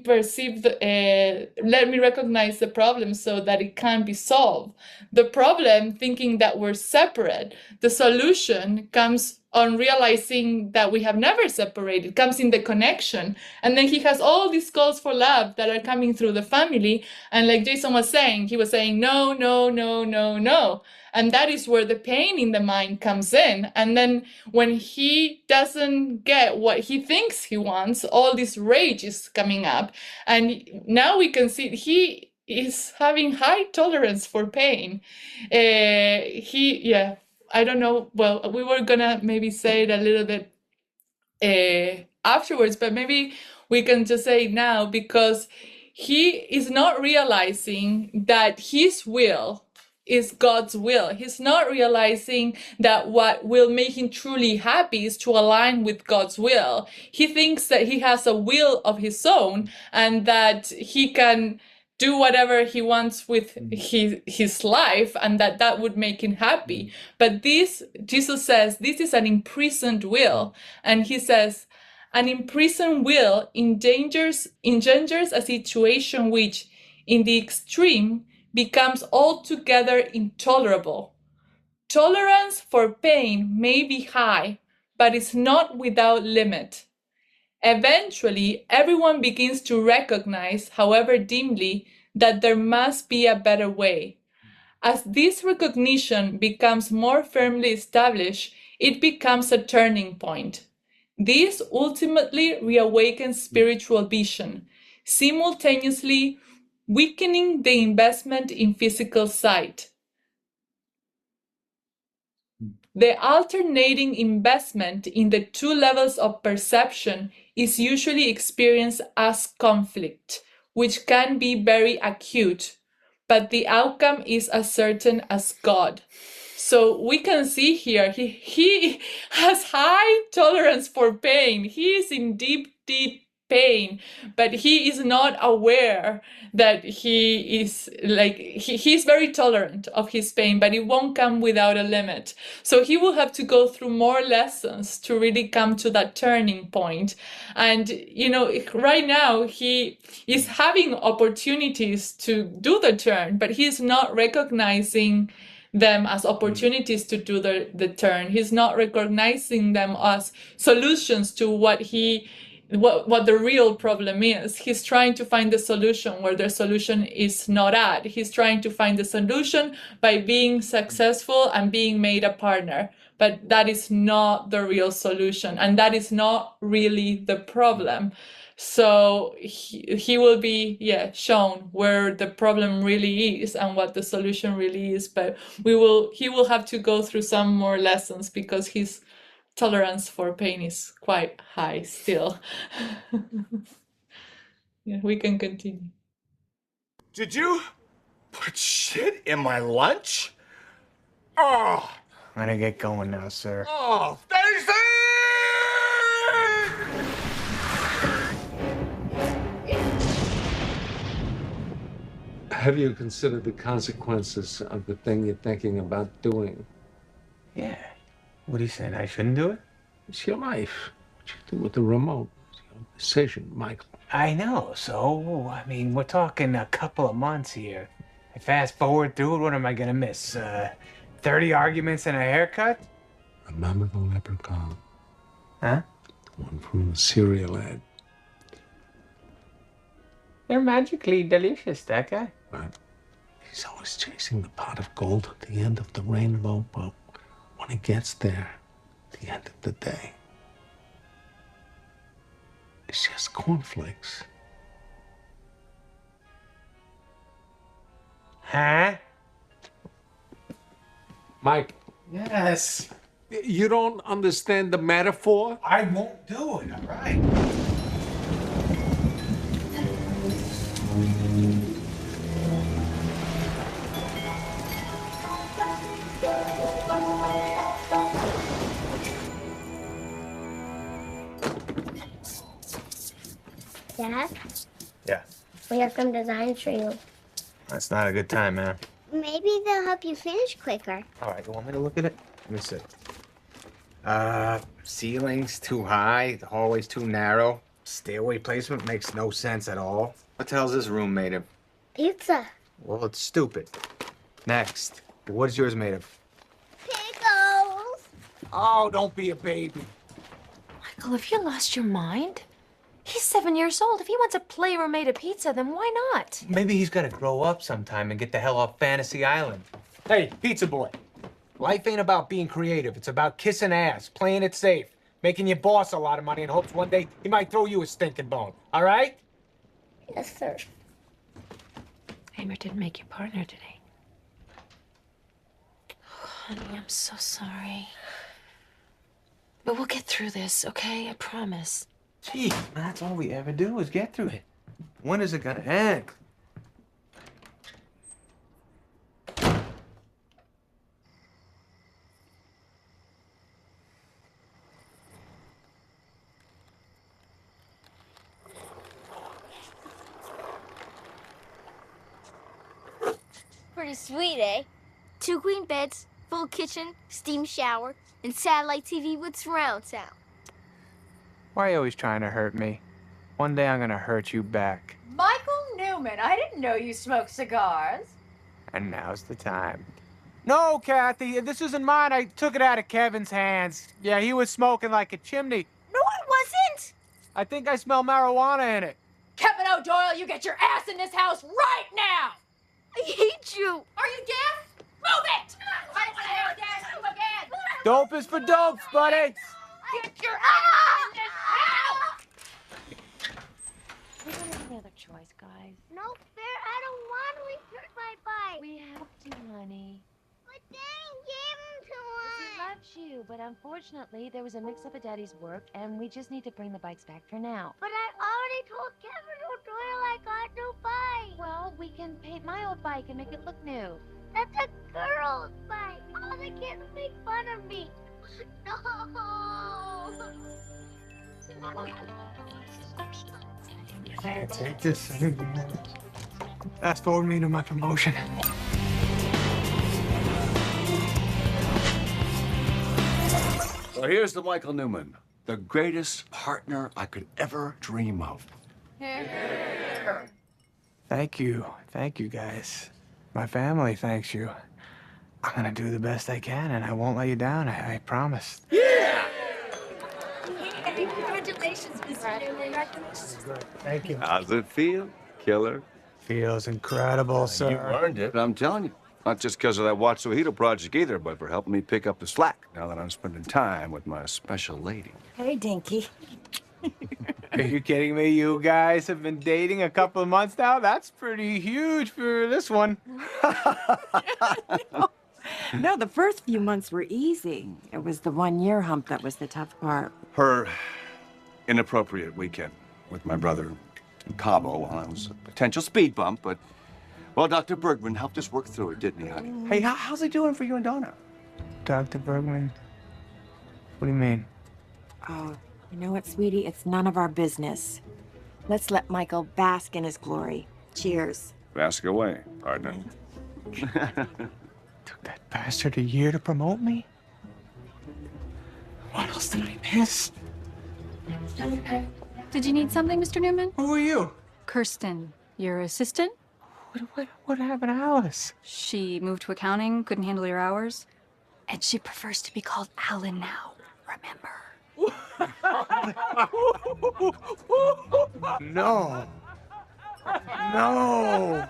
recognize the problem so that it can be solved. The problem, thinking that we're separate. The solution comes on realizing that we have never separated, comes in the connection. And then he has all these calls for love that are coming through the family. And like Jason was saying, he was saying, no, no, no, no, no. And that is where the pain in the mind comes in. And then when he doesn't get what he thinks he wants, all this rage is coming up. And now we can see he is having high tolerance for pain. I don't know. Well, we were gonna maybe say it a little bit afterwards, but maybe we can just say it now, because he is not realizing that his will is God's will. He's not realizing that what will make him truly happy is to align with God's will. He thinks that he has a will of his own and that he can do whatever he wants with his life, and that would make him happy. But Jesus says, this is an imprisoned will. And he says, an imprisoned will engenders a situation which, in the extreme, becomes altogether intolerable. Tolerance for pain may be high, but is not without limit. Eventually, everyone begins to recognize, however dimly, that there must be a better way. As this recognition becomes more firmly established, it becomes a turning point. This ultimately reawakens spiritual vision, simultaneously weakening the investment in physical sight. The alternating investment in the two levels of perception is usually experienced as conflict, which can be very acute, but the outcome is as certain as God. So we can see here, he has high tolerance for pain. He is in deep, deep pain, but he is not aware that he is like, he's very tolerant of his pain, but it won't come without a limit. So he will have to go through more lessons to really come to that turning point. And, right now he is having opportunities to do the turn, but he's not recognizing them as opportunities to do the turn. He's not recognizing them as solutions to what the real problem is. He's trying to find the solution where the solution is not at. He's trying to find the solution by being successful and being made a partner. But that is not the real solution, and that is not really the problem. So he will be shown where the problem really is and what the solution really is. But he will have to go through some more lessons because his tolerance for pain is quite high still. Yeah, we can continue. Did you put shit in my lunch? Oh, I'm gonna get going now, sir. oh, Stacy! Have you considered the consequences of the thing you're thinking about doing? Yeah. What are you saying? I shouldn't do it? It's your life. What you do with the remote? It's your decision, Michael. I know. So, I mean, we're talking a couple of months here. I fast forward through it, what am I gonna miss? 30 arguments and a haircut? Remember the leprechaun? Huh? The one from the cereal ad. They're magically delicious, that guy. Right? He's always chasing the pot of gold at the end of the rainbow, but when he gets there, at the end of the day, it's just cornflakes. Huh? Mike, Yes. you don't understand the metaphor? I won't do it, all right? Dad, Yeah. we have some designs for you. That's not a good time, man. Maybe they'll help you finish quicker. All right, you want me to look at it? Let me see. Ceiling's too high, the hallway's too narrow. Stairway placement makes no sense at all. What the hell's this room made of? Pizza. Well, it's stupid. Next. What is yours made of? Pickles. Oh, don't be a baby. Michael, have you lost your mind? He's 7 years old. If he wants a playroom made of pizza, then why not? Maybe he's gotta grow up sometime and get the hell off Fantasy Island. Hey, pizza boy. Life ain't about being creative. It's about kissing ass, playing it safe, making your boss a lot of money in hopes one day he might throw you a stinking bone. All right? Yes, sir. Hamer didn't make you partner today. Oh, honey, I'm so sorry. But we'll get through this, okay? I promise. Gee, that's all we ever do is get through it. When is it gonna end? Pretty sweet, eh? 2 queen beds, full kitchen, steam shower, and satellite TV with surround sound. Why are you always trying to hurt me? One day I'm gonna hurt you back. Michael Newman, I didn't know you smoked cigars. And now's the time. No, Kathy, this isn't mine. I took it out of Kevin's hands. Yeah, he was smoking like a chimney. No, it wasn't! I think I smell marijuana in it. Kevin O'Doyle, you get your ass in this house right now! I hate you. Are you deaf? Move it! I don't want to hear it dance you again! Dope is for dopes, buddy. Get your ass in this house! We don't have any other choice, guys. No fair. I don't want to return my bike. We have to, honey. But Dad gave them to He us. loves you, but unfortunately, there was a mix-up at Daddy's work, and we just need to bring the bikes back for now. But I already told Kevin O'Doyle I got no bike. Well, we can paint my old bike and make it look new. That's a girl's bike. All the kids make fun of me. No. Can't take this anymore. Fast forward me to my promotion. So here's the Michael Newman, the greatest partner I could ever dream of. Thank you. Thank you, guys. My family thanks you. I'm gonna do the best I can, and I won't let you down. I promise. Congratulations, Mr. Newman. Thank you. How's it feel, killer? Feels incredible, sir. You earned it. I'm telling you. Not just because of that Watch Sojito project either, but for helping me pick up the slack now that I'm spending time with my special lady. Hey, Dinky. Are you kidding me? You guys have been dating a couple of months now? That's pretty huge for this one. No, the first few months were easy. It was the 1-year hump that was the tough part. Her inappropriate weekend with my brother in Cabo, well, that was a potential speed bump, but, well, Dr. Bergman helped us work through it, didn't he, honey? Hey, how's he doing for you and Donna? Dr. Bergman? What do you mean? Oh, you know what, sweetie? It's none of our business. Let's let Michael bask in his glory. Cheers. Ask away, partner. Took that bastard a year to promote me? What else did I miss? Did you need something, Mr. Newman? Who are you? Kirsten, your assistant? What happened to Alice? She moved to accounting, couldn't handle your hours. And she prefers to be called Alan now, remember? No. No.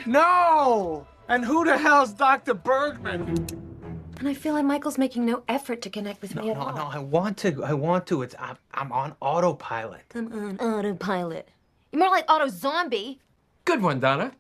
No! And who the hell's Dr. Bergman? And I feel like Michael's making no effort to connect with me at all. No, I want to. I'm on autopilot. I'm on autopilot. You're more like auto zombie. Good one, Donna.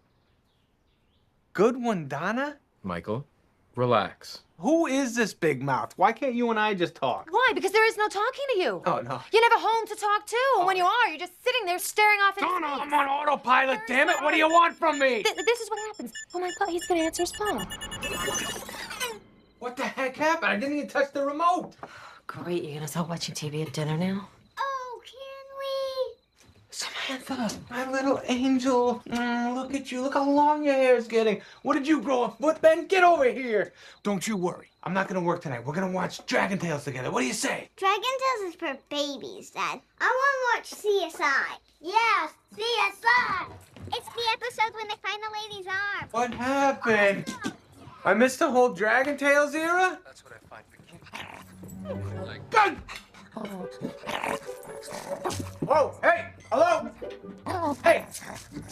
Good one, Donna? Michael, relax. Who is this big mouth? Why can't you and I just talk? Why? Because there is no talking to you. Oh, no. You never home to talk to. And when you are, you're just sitting there staring off into Donna, space. I'm on autopilot, damn it! What do you want from me? This is what happens. Oh my God, he's gonna answer his phone. What the heck happened? I didn't even touch the remote. Great, you're gonna start watching TV at dinner now? Oh, can Samantha, my little angel. Look at you. Look how long your hair's getting. What did you grow up with, Ben? Get over here. Don't you worry. I'm not gonna work tonight. We're gonna watch Dragon Tales together. What do you say? Dragon Tales is for babies, Dad. I want to watch CSI. Yes, CSI. It's the episode when they find the lady's arm. What happened? I missed the whole Dragon Tales era? That's what I find peculiar. Gun! Whoa, hey, hello? Hey,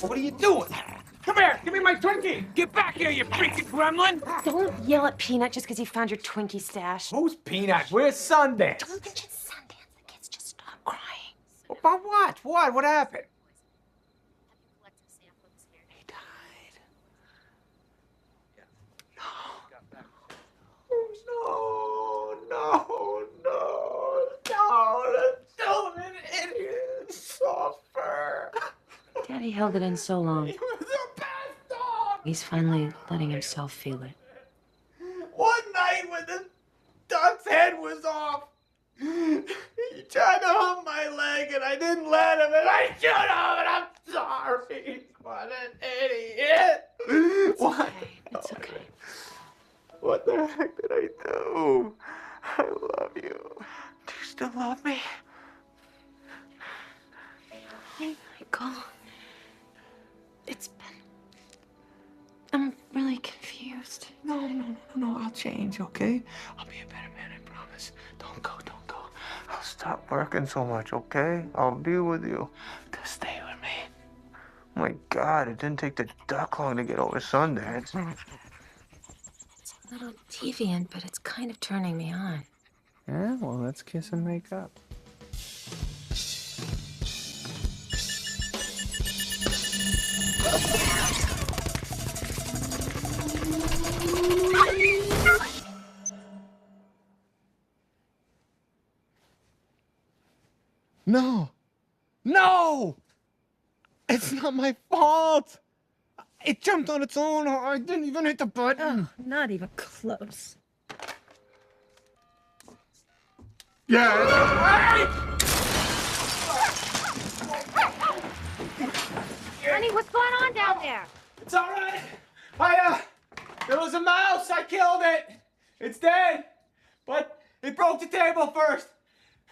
what are you doing? Come here, give me my Twinkie. Get back here, you freaking gremlin. Don't yell at Peanut just because he found your Twinkie stash. Who's Peanut? Where's Sundance? Don't mention Sundance. The kids just stop crying. About what? What happened? He died. No, let's do an idiot suffer. Daddy held it in so long. He was the best dog. He's finally letting himself feel it. One night when the duck's head was off, he tried to hump my leg and I didn't let him and I should have and I'm sorry. What an idiot. What? It's okay. What the heck did I do? I love you. Do you still love me? Michael, it's been... I'm really confused. No, I'll change, okay? I'll be a better man, I promise. Don't go. I'll stop working so much, okay? I'll be with you. Just stay with me. Oh my God, it didn't take the duck long to get over Sundance. It's a little deviant, but it's kind of turning me on. Yeah, well, let's kiss and make up. No! It's not my fault! It jumped on its own. I didn't even hit the button. Not even close. Yeah. Honey, what's going on down there? It's all right. There was a mouse. I killed it. It's dead. But it broke the table first.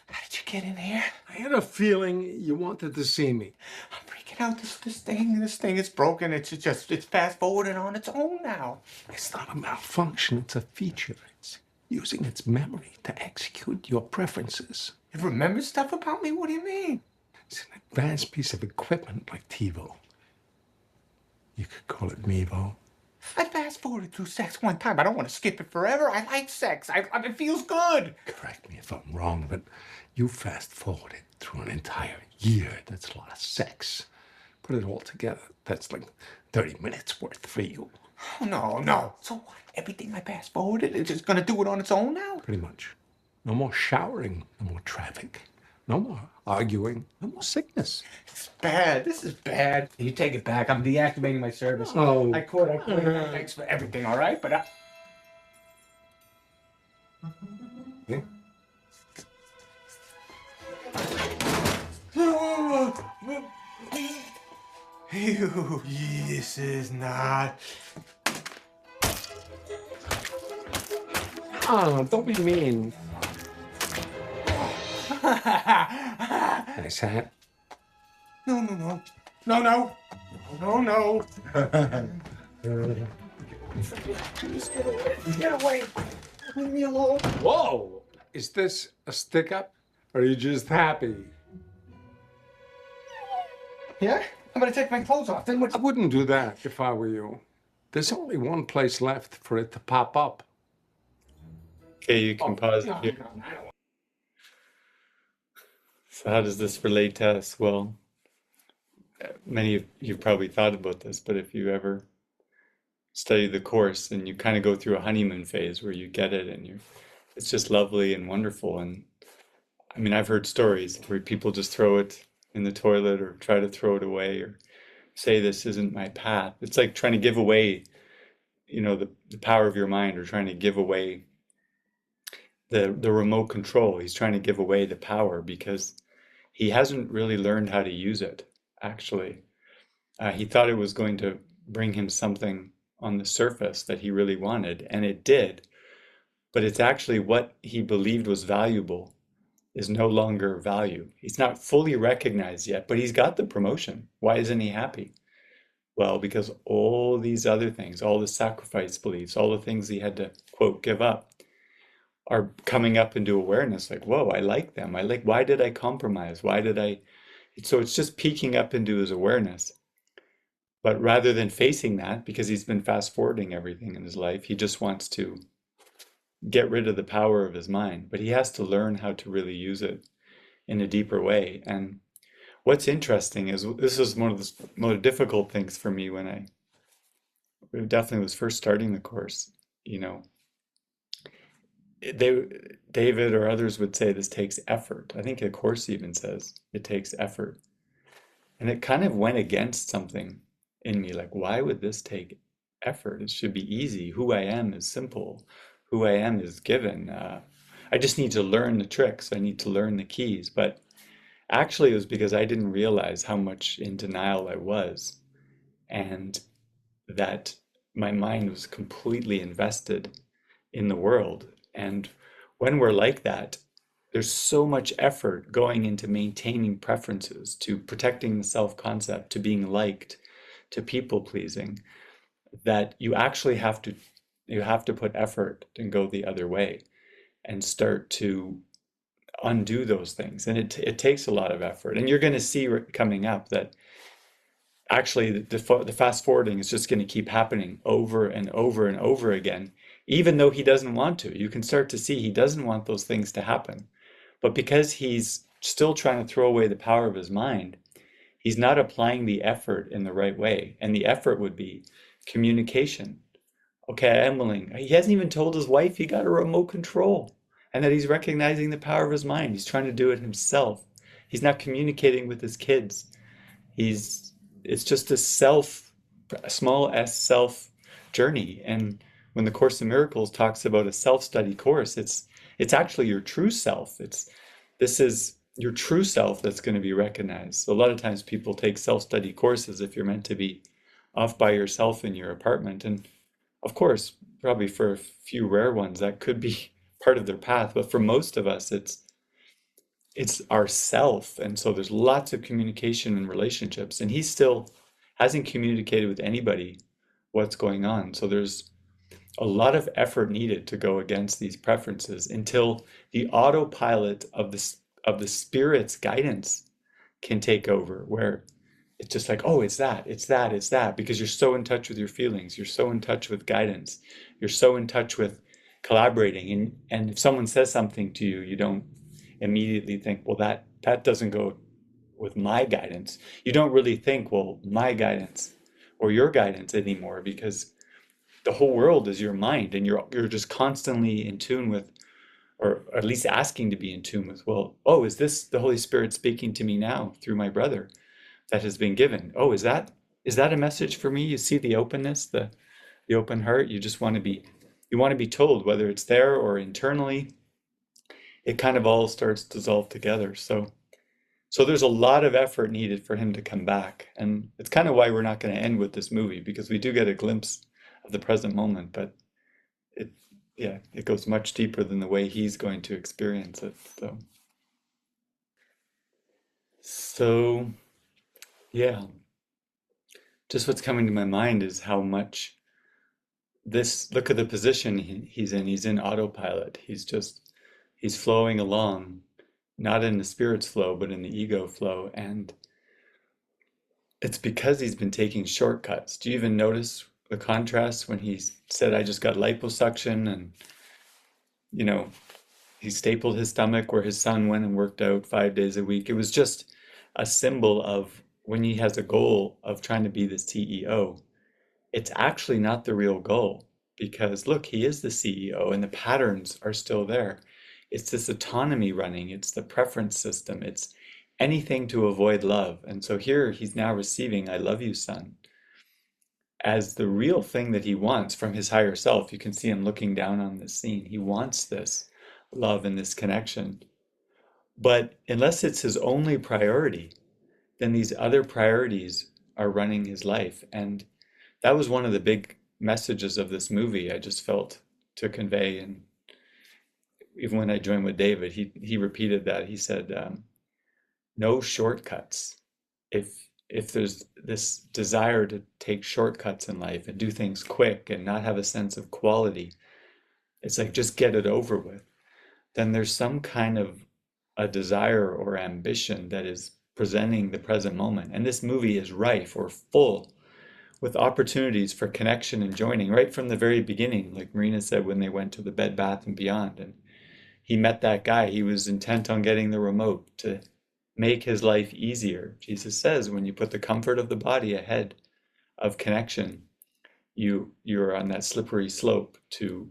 How did you get in here? I had a feeling you wanted to see me. I'm freaking out. This thing is broken. It's fast forwarded on its own now. It's not a malfunction, it's a feature. It's using its memory to execute your preferences. It remembers stuff about me? What do you mean? It's an advanced piece of equipment like TiVo. You could call it Mevo. I fast forwarded through sex one time. I don't want to skip it forever. I like sex. It feels good. Correct me if I'm wrong, but you fast forwarded through an entire year. That's a lot of sex. Put it all together, that's like 30 minutes worth for you. Oh, no. So what? Everything I fast forwarded, it's just gonna do it on its own now? Pretty much. No more showering, no more traffic. No more arguing, no more sickness. It's bad. This is bad. You take it back. I'm deactivating my service. Oh. I quit. Thanks for everything, all right? But Yeah. Ew, this is not... Oh, don't be mean. Nice hat. No, no, no. No, no. No, no. Get away. Leave me alone. Whoa! Is this a stick up? Or are you just happy? Yeah? I'm gonna take my clothes off. Then what? I wouldn't do that if I were you. There's only one place left for it to pop up. Okay, you can pause it here. So how does this relate to us? Well, many of you probably thought about this, but if you ever study the course and you kind of go through a honeymoon phase where you get it and it's just lovely and wonderful. And I mean, I've heard stories where people just throw it in the toilet or try to throw it away or say this isn't my path. It's like trying to give away, the power of your mind, or trying to give away the remote control. He's trying to give away the power because he hasn't really learned how to use it, actually. He thought it was going to bring him something on the surface that he really wanted, and it did. But it's actually what he believed was valuable is no longer value. He's not fully recognized yet, but he's got the promotion. Why isn't he happy? Well, because all these other things, all the sacrifice beliefs, all the things he had to, quote, give up, are coming up into awareness. Like, whoa, I like them. Why did I compromise? So it's just peeking up into his awareness. But rather than facing that, because he's been fast forwarding everything in his life, he just wants to get rid of the power of his mind. But he has to learn how to really use it in a deeper way. And what's interesting is this is one of the more difficult things for me when I definitely was first starting the course. David or others would say this takes effort. I think the course even says it takes effort. And it kind of went against something in me, like, why would this take effort? It should be easy. Who I am is simple. Who I am is given. I just need to learn the tricks. I need to learn the keys. But actually, it was because I didn't realize how much in denial I was, and that my mind was completely invested in the world. And when we're like that, there's so much effort going into maintaining preferences, to protecting the self-concept, to being liked, to people pleasing, that you actually have to put effort and go the other way and start to undo those things. And it takes a lot of effort. And you're going to see coming up that actually the fast forwarding is just going to keep happening over and over and over again, even though he doesn't want to. You can start to see he doesn't want those things to happen. But because he's still trying to throw away the power of his mind, he's not applying the effort in the right way. And the effort would be communication. Okay, I am willing. He hasn't even told his wife he got a remote control and that he's recognizing the power of his mind. He's trying to do it himself. He's not communicating with his kids. It's just a small s self journey. And when the Course in Miracles talks about a self-study course, it's actually your true self. This is your true self that's going to be recognized. So a lot of times people take self-study courses if you're meant to be off by yourself in your apartment. And of course, probably for a few rare ones, that could be part of their path. But for most of us, it's our self. And so there's lots of communication and relationships. And he still hasn't communicated with anybody what's going on. So there's a lot of effort needed to go against these preferences until the autopilot of the spirit's guidance can take over, where it's just like, oh, it's that, because you're so in touch with your feelings, you're so in touch with guidance, you're so in touch with collaborating. And if someone says something to you, you don't immediately think, well, that doesn't go with my guidance. You don't really think, well, my guidance or your guidance anymore, because the whole world is your mind, and you're just constantly in tune with, or at least asking to be in tune with, well, oh, is this the Holy Spirit speaking to me now through my brother that has been given? Oh, is that a message for me? You see the openness, the open heart. You just want to be told, whether it's there or internally. It kind of all starts to dissolve together. So there's a lot of effort needed for him to come back. And it's kind of why we're not going to end with this movie, because we do get a glimpse of the present moment, but it goes much deeper than the way he's going to experience it. So So, yeah, just what's coming to my mind is how much this, look at the position he's in. He's in autopilot. He's flowing along, not in the spirit's flow, but in the ego flow. And it's because he's been taking shortcuts. Do you even notice the contrast when he said, I just got liposuction and, you know, he stapled his stomach where his son went and worked out 5 days a week. It was just a symbol of when he has a goal of trying to be the CEO, it's actually not the real goal because look, he is the CEO and the patterns are still there. It's this autonomy running, it's the preference system, it's anything to avoid love. And so here he's now receiving, I love you, son, as the real thing that he wants from his higher self. You can see him looking down on this scene. He wants this love and this connection. But unless it's his only priority, then these other priorities are running his life. And that was one of the big messages of this movie I just felt to convey. And even when I joined with David, he repeated that. He said, no shortcuts. If there's this desire to take shortcuts in life and do things quick and not have a sense of quality, it's like just get it over with, then there's some kind of a desire or ambition that is presenting the present moment. And this movie is rife or full with opportunities for connection and joining right from the very beginning. Like Marina said, when they went to the Bed Bath and Beyond and he met that guy, he was intent on getting the remote to make his life easier. Jesus says, when you put the comfort of the body ahead of connection, you're on that slippery slope to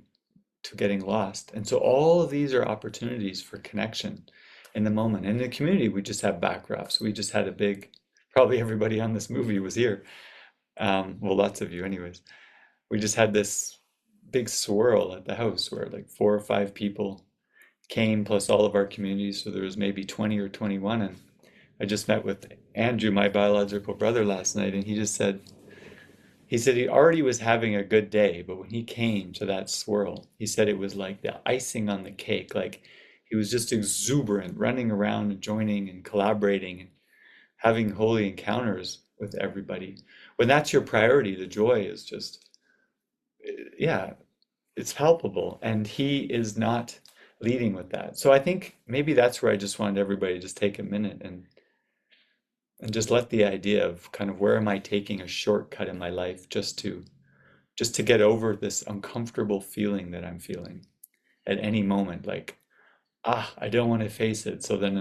getting lost. And so all of these are opportunities for connection in the moment. In the community, we just have backdrops. We just had a big, probably everybody on this movie was here. Well, lots of you anyways. We just had this big swirl at the house where like 4 or 5 people came, plus all of our communities. So there was maybe 20 or 21. And I just met with Andrew, my biological brother, last night, and he said he already was having a good day, but when he came to that swirl, he said it was like the icing on the cake. Like he was just exuberant, running around and joining and collaborating and having holy encounters with everybody. When that's your priority, the joy is just, yeah, it's palpable. And he is not leading with that. So I think maybe that's where I just wanted everybody to just take a minute and just let the idea of kind of where am I taking a shortcut in my life just to get over this uncomfortable feeling that I'm feeling at any moment, like, I don't want to face it. So then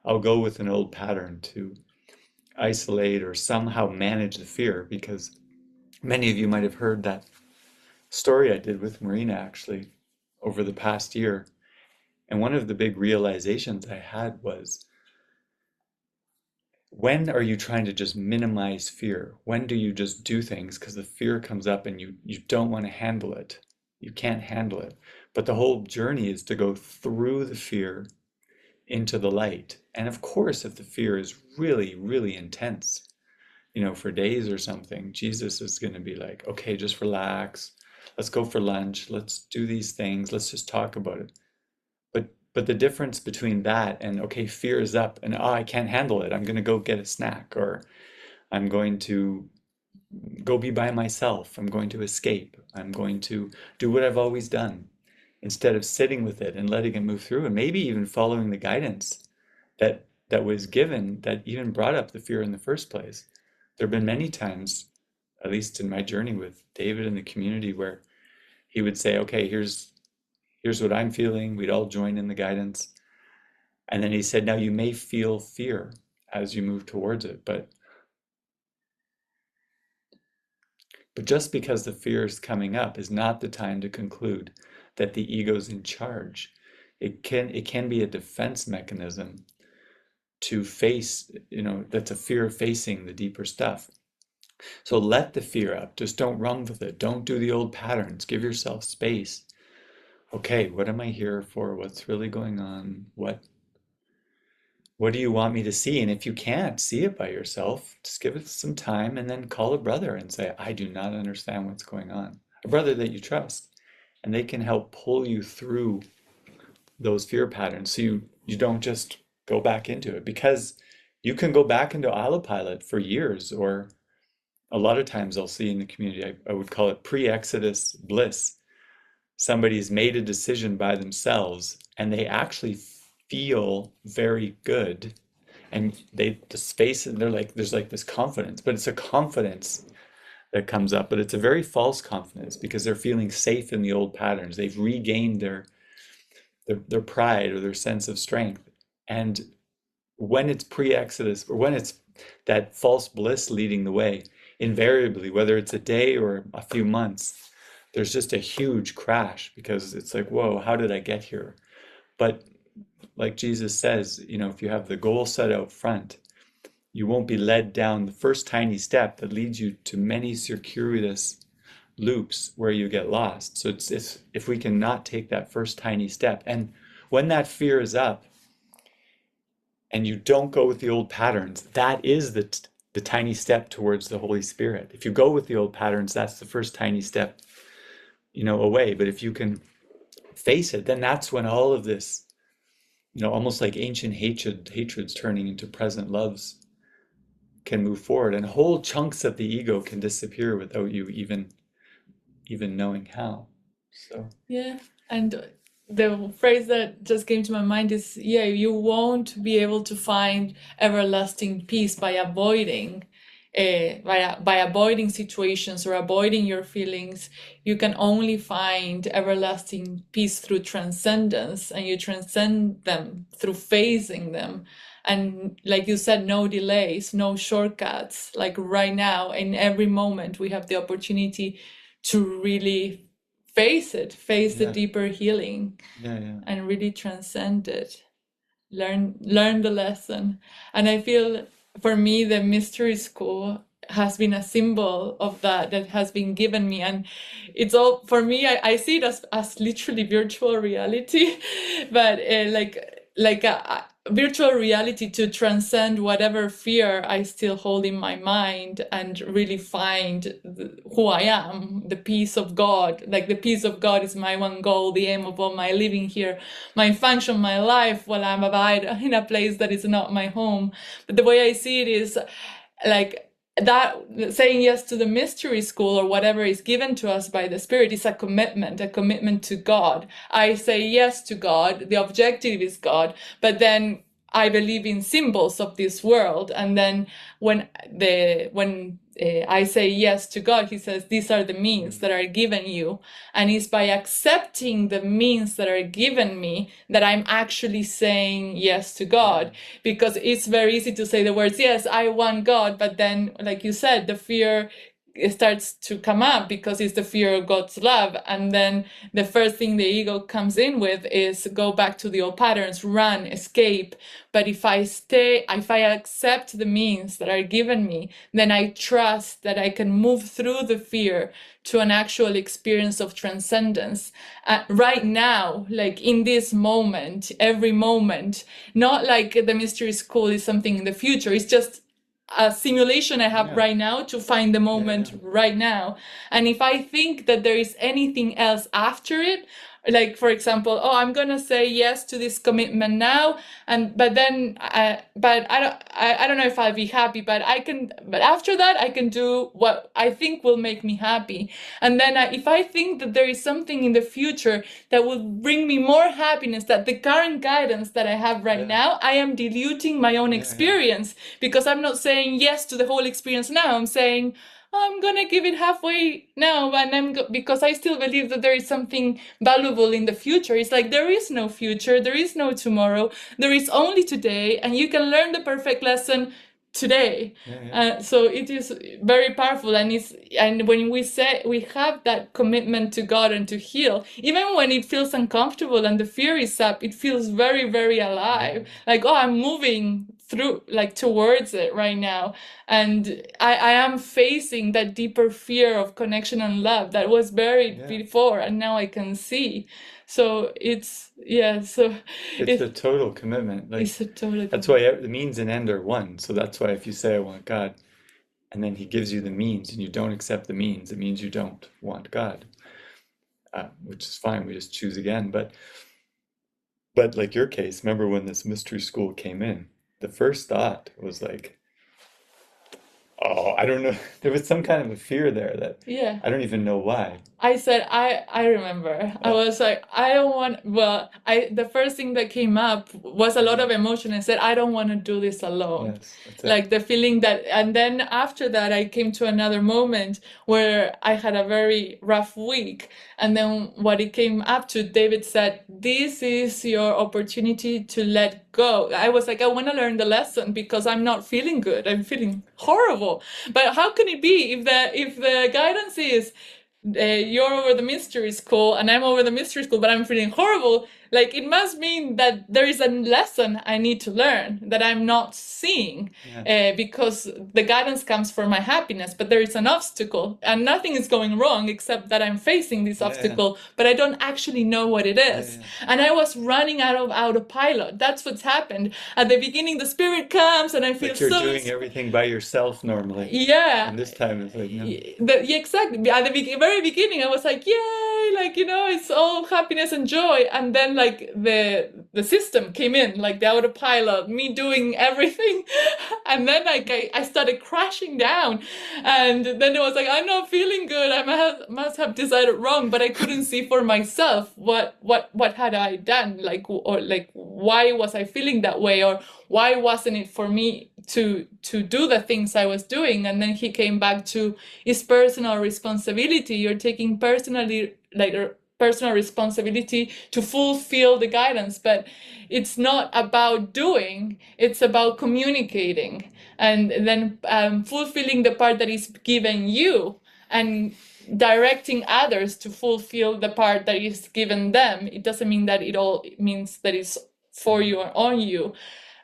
I'll go with an old pattern to isolate or somehow manage the fear, because many of you might have heard that story I did with Marina actually over the past year. And one of the big realizations I had was, when are you trying to just minimize fear? When do you just do things because the fear comes up and you don't want to handle it? You can't handle it. But the whole journey is to go through the fear into the light. And of course, if the fear is really, really intense, for days or something, Jesus is going to be like, okay, just relax. Let's go for lunch. Let's do these things. Let's just talk about it. But the difference between that and, okay, fear is up and, I can't handle it. I'm going to go get a snack, or I'm going to go be by myself. I'm going to escape. I'm going to do what I've always done instead of sitting with it and letting it move through, and maybe even following the guidance that was given that even brought up the fear in the first place. There have been many times, at least in my journey with David in the community, where he would say, okay, here's what I'm feeling. We'd all join in the guidance. And then he said, now you may feel fear as you move towards it, but just because the fear is coming up is not the time to conclude that the ego's in charge. It can be a defense mechanism to face, that's a fear of facing the deeper stuff. So let the fear up. Just don't run with it. Don't do the old patterns. Give yourself space. Okay, what am I here for? What's really going on? What do you want me to see? And if you can't see it by yourself, just give it some time and then call a brother and say, I do not understand what's going on. A brother that you trust. And they can help pull you through those fear patterns. So you don't just go back into it, because you can go back into autopilot for years, or a lot of times I'll see in the community, I would call it pre-exodus bliss. Somebody's made a decision by themselves and they actually feel very good, and they just face it and they're like, there's like this confidence, but it's a confidence that comes up, but it's a very false confidence because they're feeling safe in the old patterns. They've regained their pride or their sense of strength. And when it's pre-exodus, or when it's that false bliss leading the way, invariably, whether it's a day or a few months, there's just a huge crash, because it's like, whoa, how did I get here? But like Jesus says, if you have the goal set out front, you won't be led down the first tiny step that leads you to many circuitous loops where you get lost. So it's if we can not take that first tiny step, and when that fear is up and you don't go with the old patterns, that is the tiny step towards the Holy Spirit. If you go with the old patterns, that's the first tiny step, away. But if you can face it, then that's when all of this, almost like ancient hatreds turning into present loves, can move forward, and whole chunks of the ego can disappear without you even knowing how. So Yeah, and the phrase that just came to my mind is, yeah, you won't be able to find everlasting peace by avoiding by avoiding situations or avoiding your feelings. You can only find everlasting peace through transcendence, and you transcend them through facing them. And like you said, no delays, no shortcuts. Like right now, in every moment, we have the opportunity to really face the deeper healing, and really transcend it, learn the lesson. And I feel, for me, the mystery school has been a symbol of that has been given me. And it's all, for me, I see it as literally virtual reality, but like a virtual reality to transcend whatever fear I still hold in my mind, and really find who I am, the peace of God. Like the peace of God is my one goal, the aim of all my living here, my function, my life, while I'm abide in a place that is not my home. But the way I see it is like that saying yes to the mystery school, or whatever is given to us by the Spirit, is a commitment to God. I say yes to God, the objective is God, but then I believe in symbols of this world. And then when I say yes to God, he says, these are the means that are given you. And it's by accepting the means that are given me that I'm actually saying yes to God. Because it's very easy to say the words, yes, I want God. But then, like you said, the fear starts to come up, because it's the fear of God's love. And then the first thing the ego comes in with is go back to the old patterns, run, escape. But if I accept the means that are given me, then I trust that I can move through the fear to an actual experience of transcendence. Right now, like in this moment, every moment, not like the mystery school is something in the future. It's just a simulation I have right now to find the moment right now. And if I think that there is anything else after it, like for example, oh, I'm gonna say yes to this commitment now, but I don't know if I'll be happy, but after that I can do what I think will make me happy. And then if I think that there is something in the future that will bring me more happiness than the current guidance that I have right now, I am diluting my own experience, because I'm not saying yes to the whole experience now. I'm saying, I'm gonna give it halfway now, and because I still believe that there is something valuable in the future. It's like there is no future, there is no tomorrow, there is only today, and you can learn the perfect lesson today. So it is very powerful, and when we say we have that commitment to God and to heal, even when it feels uncomfortable and the fear is up, it feels very, very alive. Like, oh, I'm moving through, like towards it right now, and I am facing that deeper fear of connection and love that was buried before, and now I can see. So it's a total commitment. Like, it's a total that's why the means and end are one. So that's why if you say I want God, and then he gives you the means, and you don't accept the means, it means you don't want God, which is fine. We just choose again. But But like your case, remember when this mystery school came in, the first thought was like, oh, I don't know. There was some kind of a fear there that Yeah. I don't even know why. I said, I remember. I was like, I don't want, well, the first thing that came up was a lot of emotion. I said, I don't want to do this alone. Yes, that's it. Like the feeling that, and then after that, I came to another moment where I had a very rough week. And then what it came up to, David said, this is your opportunity to let go. I was like, I want to learn the lesson because I'm not feeling good. I'm feeling horrible. But how can it be if the guidance is, you're over the mystery school and I'm over the mystery school, but I'm feeling horrible? Like, it must mean that there is a lesson I need to learn that I'm not seeing, because the guidance comes for my happiness, but there is an obstacle and nothing is going wrong except that I'm facing this obstacle, but I don't actually know what it is. And I was running out of autopilot. That's what's happened. At the beginning, the spirit comes and I feel But you're so doing everything by yourself normally. Yeah. And this time it's like, no. Yeah, exactly. At the very beginning, I was like, yay, like, it's all happiness and joy. And then like the system came in, like the autopilot, me doing everything. And then like I started crashing down. And then it was like, I'm not feeling good. I must have decided wrong, but I couldn't see for myself what had I done? Like, or like, why was I feeling that way? Or why wasn't it for me to do the things I was doing? And then he came back to, it's personal responsibility. You're taking personal responsibility to fulfill the guidance, but it's not about doing, it's about communicating, and then fulfilling the part that is given you and directing others to fulfill the part that is given them. It doesn't mean that it means that it's for you or on you.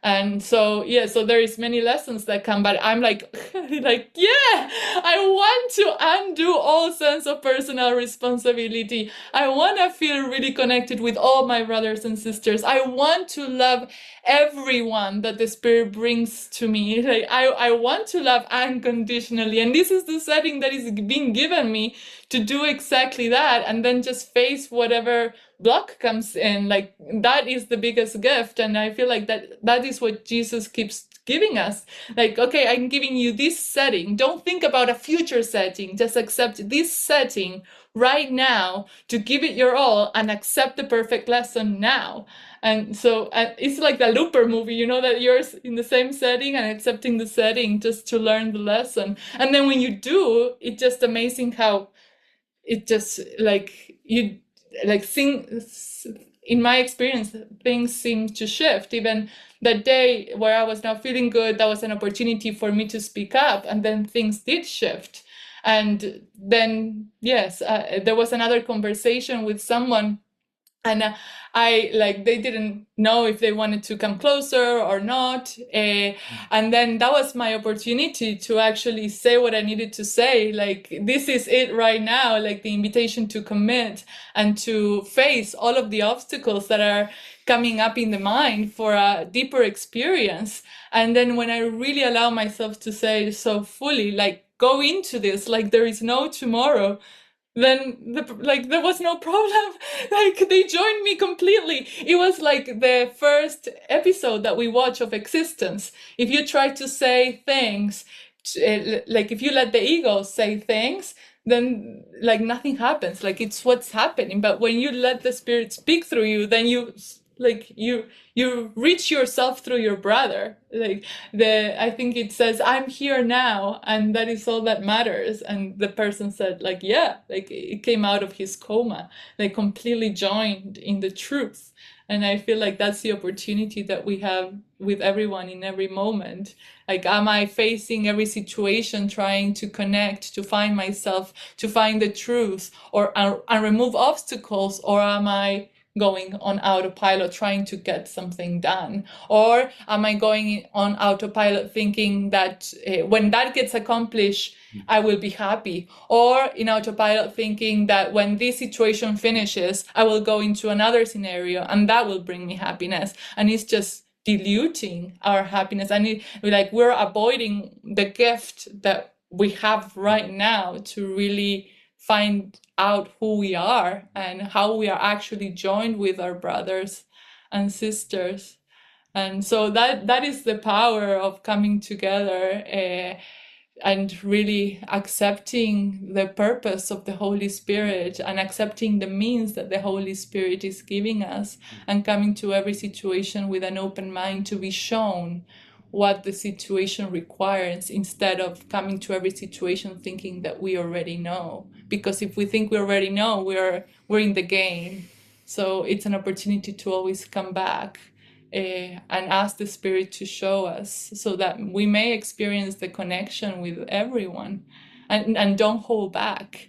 And so, so there is many lessons that come, but I'm like, I want to undo all sense of personal responsibility. I want to feel really connected with all my brothers and sisters. I want to love everyone that the Spirit brings to me. Like, I want to love unconditionally. And this is the setting that is being given me to do exactly that, and then just face whatever block comes in. Like, that is the biggest gift. And I feel like that is what Jesus keeps giving us. Like, okay, I'm giving you this setting. Don't think about a future setting. Just accept this setting right now, to give it your all and accept the perfect lesson now. And so it's like the Looper movie, that you're in the same setting and accepting the setting just to learn the lesson. And then when you do, it's just amazing how it just in my experience, things seem to shift. Even that day where I was not feeling good, that was an opportunity for me to speak up, and then things did shift. And then, there was another conversation with someone, and they didn't know if they wanted to come closer or not. And then that was my opportunity to actually say what I needed to say. Like, this is it right now, like the invitation to commit and to face all of the obstacles that are coming up in the mind for a deeper experience. And then when I really allow myself to say so fully, like, go into this, like there is no tomorrow, then there was no problem. Like, they joined me completely. It was like the first episode that we watch of Existence. If you try to say things, like if you let the ego say things, then like nothing happens. Like, it's what's happening. But when you let the Spirit speak through you, then you reach yourself through your brother. I think it says, I'm here now, and that is all that matters. And the person said, it came out of his coma, like completely joined in the truth. And I feel like that's the opportunity that we have with everyone in every moment. Like, am I facing every situation trying to connect, to find myself, to find the truth, or and remove obstacles, or am I going on autopilot trying to get something done? Or am I going on autopilot thinking that when that gets accomplished, I will be happy? Or in autopilot thinking that when this situation finishes, I will go into another scenario and that will bring me happiness? And it's just diluting our happiness. And we're avoiding the gift that we have right now to really find out who we are and how we are actually joined with our brothers. and sisters. And so that is the power of coming together, and really accepting the purpose of the Holy Spirit and accepting the means that the Holy Spirit is giving us, and coming to every situation with an open mind to be shown what the situation requires, instead of coming to every situation thinking that we already know. Because if we think we already know, we're in the game. So it's an opportunity to always come back, and ask the Spirit to show us, so that we may experience the connection with everyone, and don't hold back.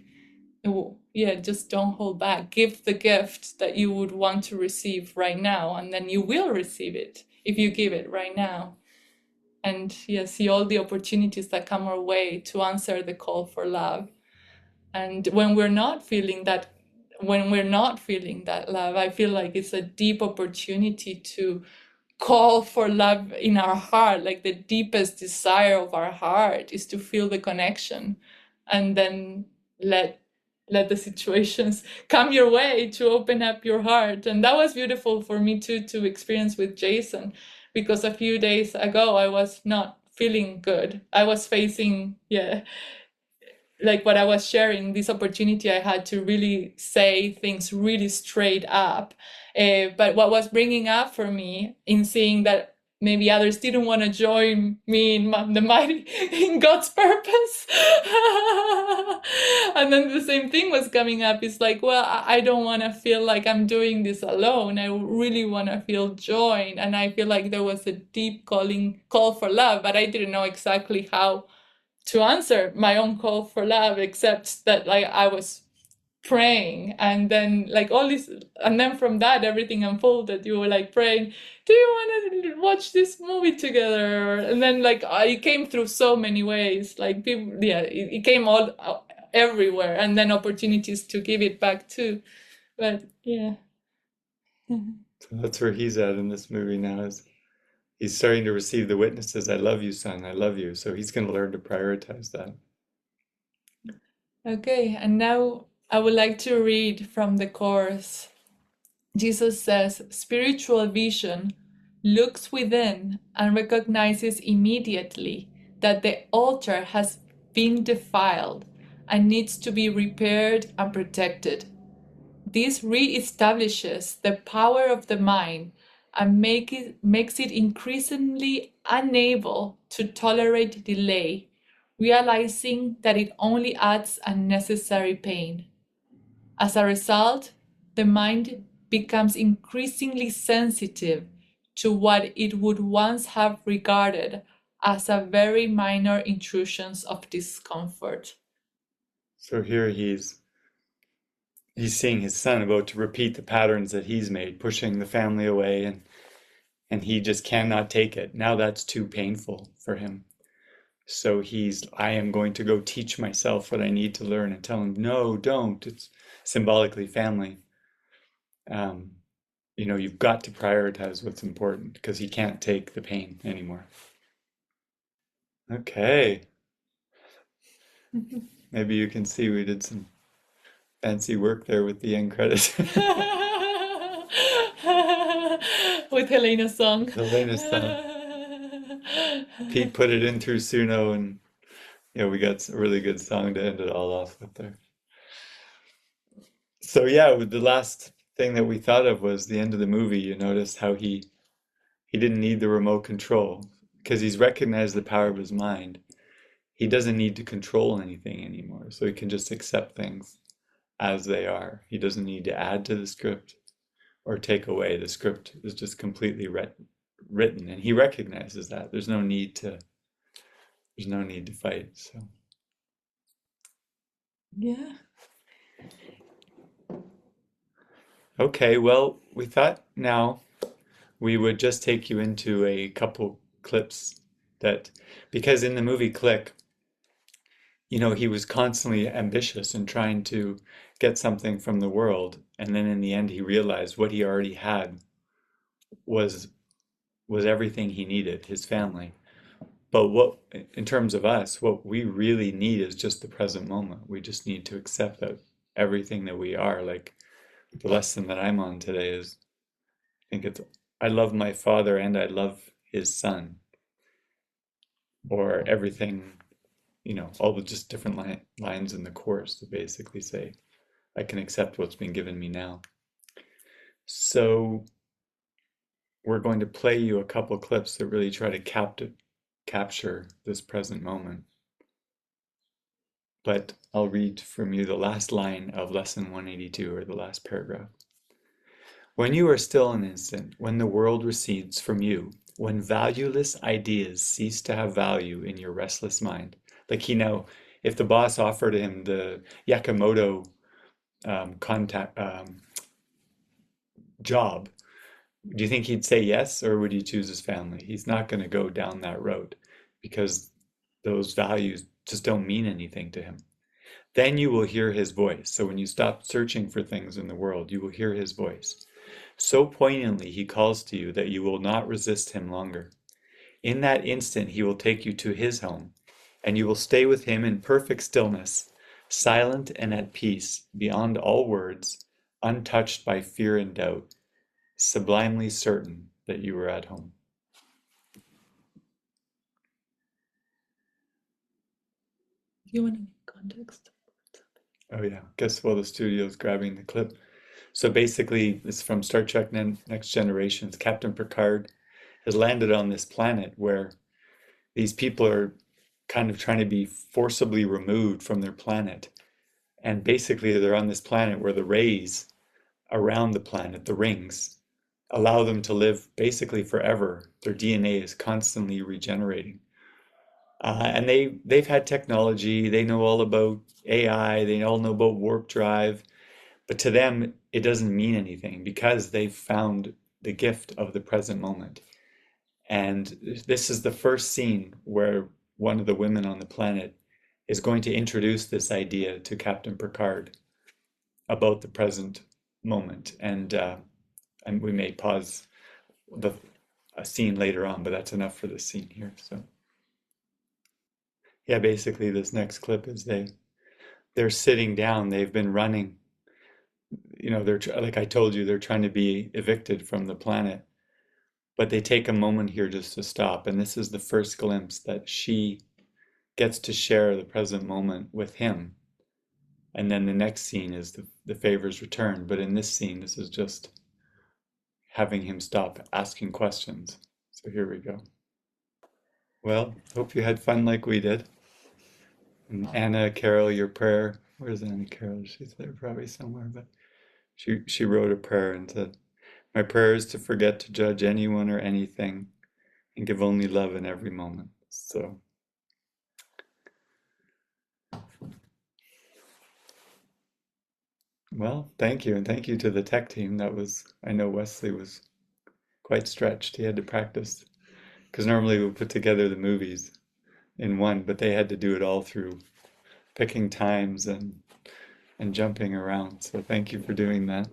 Yeah, just don't hold back. Give the gift that you would want to receive right now, and then you will receive it if you give it right now. And yeah, see all the opportunities that come our way to answer the call for love. And when we're not feeling that love, I feel like it's a deep opportunity to call for love in our heart. Like the deepest desire of our heart is to feel the connection, and then let the situations come your way to open up your heart. And that was beautiful for me too, to experience with Jason, because a few days ago I was not feeling good. I was facing, like what I was sharing, this opportunity I had to really say things really straight up. But what was bringing up for me in seeing that maybe others didn't want to join me in the mighty in God's purpose, and then the same thing was coming up. It's like, well, I don't want to feel like I'm doing this alone. I really want to feel joined, and I feel like there was a deep call for love, but I didn't know exactly how to answer my own call for love, except that like I was praying, and then like all this, and then from that everything unfolded. You were like praying, do you want to watch this movie together? And then like it came through so many ways, like people, it came all everywhere, and then opportunities to give it back too. But yeah. So that's where he's at in this movie now, is he's starting to receive the witnesses. I love you, son. I love you. So he's going to learn to prioritize that. Okay, and now I would like to read from the Course. Jesus says, spiritual vision looks within and recognizes immediately that the altar has been defiled and needs to be repaired and protected. This re-establishes the power of the mind and makes it increasingly unable to tolerate delay, realizing that it only adds unnecessary pain. As a result, the mind becomes increasingly sensitive to what it would once have regarded as a very minor intrusions of discomfort. So here he's seeing his son about to repeat the patterns that he's made, pushing the family away, and he just cannot take it. Now that's too painful for him. So I am going to go teach myself what I need to learn, and tell him, no, don't. It's symbolically family. You've got to prioritize what's important, because he can't take the pain anymore. Okay. Maybe you can see we did some fancy work there with the end credits. With Helena's song. Helena's song. Pete put it in through Suno, and we got a really good song to end it all off with there. So the last thing that we thought of was the end of the movie. You notice how he didn't need the remote control, because he's recognized the power of his mind. He doesn't need to control anything anymore, so he can just accept things as they are. He doesn't need to add to the script or take away. The script is just completely written, and he recognizes that. There's no need to fight. So yeah. Okay, well, we thought now we would just take you into a couple clips because in the movie Click, he was constantly ambitious and trying to get something from the world, and then in the end he realized what he already had was everything he needed, his family. But in terms of us, what we really need is just the present moment. We just need to accept that everything that we are, like the lesson that I'm on today is think it's I love my father and I love his son, or everything, all the just different lines in the chorus that basically say, I can accept what's been given me now. So we're going to play you a couple clips that really try to capture this present moment. But I'll read from you the last line of lesson 182, or the last paragraph. When you are still an instant, when the world recedes from you, when valueless ideas cease to have value in your restless mind, like if the boss offered him the Yakamoto job, do you think he'd say yes, or would he choose his family? He's not going to go down that road because those values just don't mean anything to him. Then you will hear his voice. So when you stop searching for things in the world, you will hear his voice. So poignantly he calls to you that you will not resist him longer. In that instant, he will take you to his home, and you will stay with him in perfect stillness, silent and at peace, beyond all words, untouched by fear and doubt, sublimely certain that you were at home. You want any context? Oh yeah, guess while the studio's grabbing the clip. So basically, it's from Star Trek Next Generations. Captain Picard has landed on this planet where these people are kind of trying to be forcibly removed from their planet. And basically, they're on this planet where the rays around the planet, the rings, allow them to live basically forever. Their DNA is constantly regenerating. And they've had technology, they know all about AI, they all know about warp drive, but to them, it doesn't mean anything because they've found the gift of the present moment. And this is the first scene where one of the women on the planet is going to introduce this idea to Captain Picard about the present moment. And we may pause a scene later on, but that's enough for this scene here. So yeah, basically this next clip is they're sitting down, they've been running, they're like I told you, they're trying to be evicted from the planet, but they take a moment here just to stop. And this is the first glimpse that she gets to share the present moment with him. And then the next scene is the favors returned. But in this scene, this is just having him stop asking questions. So here we go. Well, hope you had fun like we did. And Anna Carroll, your prayer. Where's Anna Carroll? She's there probably somewhere, but she wrote a prayer and said, my prayer is to forget to judge anyone or anything and give only love in every moment. So well, thank you. And thank you to the tech team. I know Wesley was quite stretched. He had to practice because normally we put together the movies in one, but they had to do it all through picking times and jumping around. So thank you for doing that.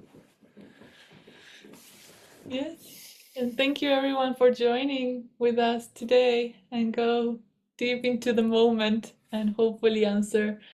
Yes. And thank you everyone for joining with us today and go deep into the moment and hopefully answer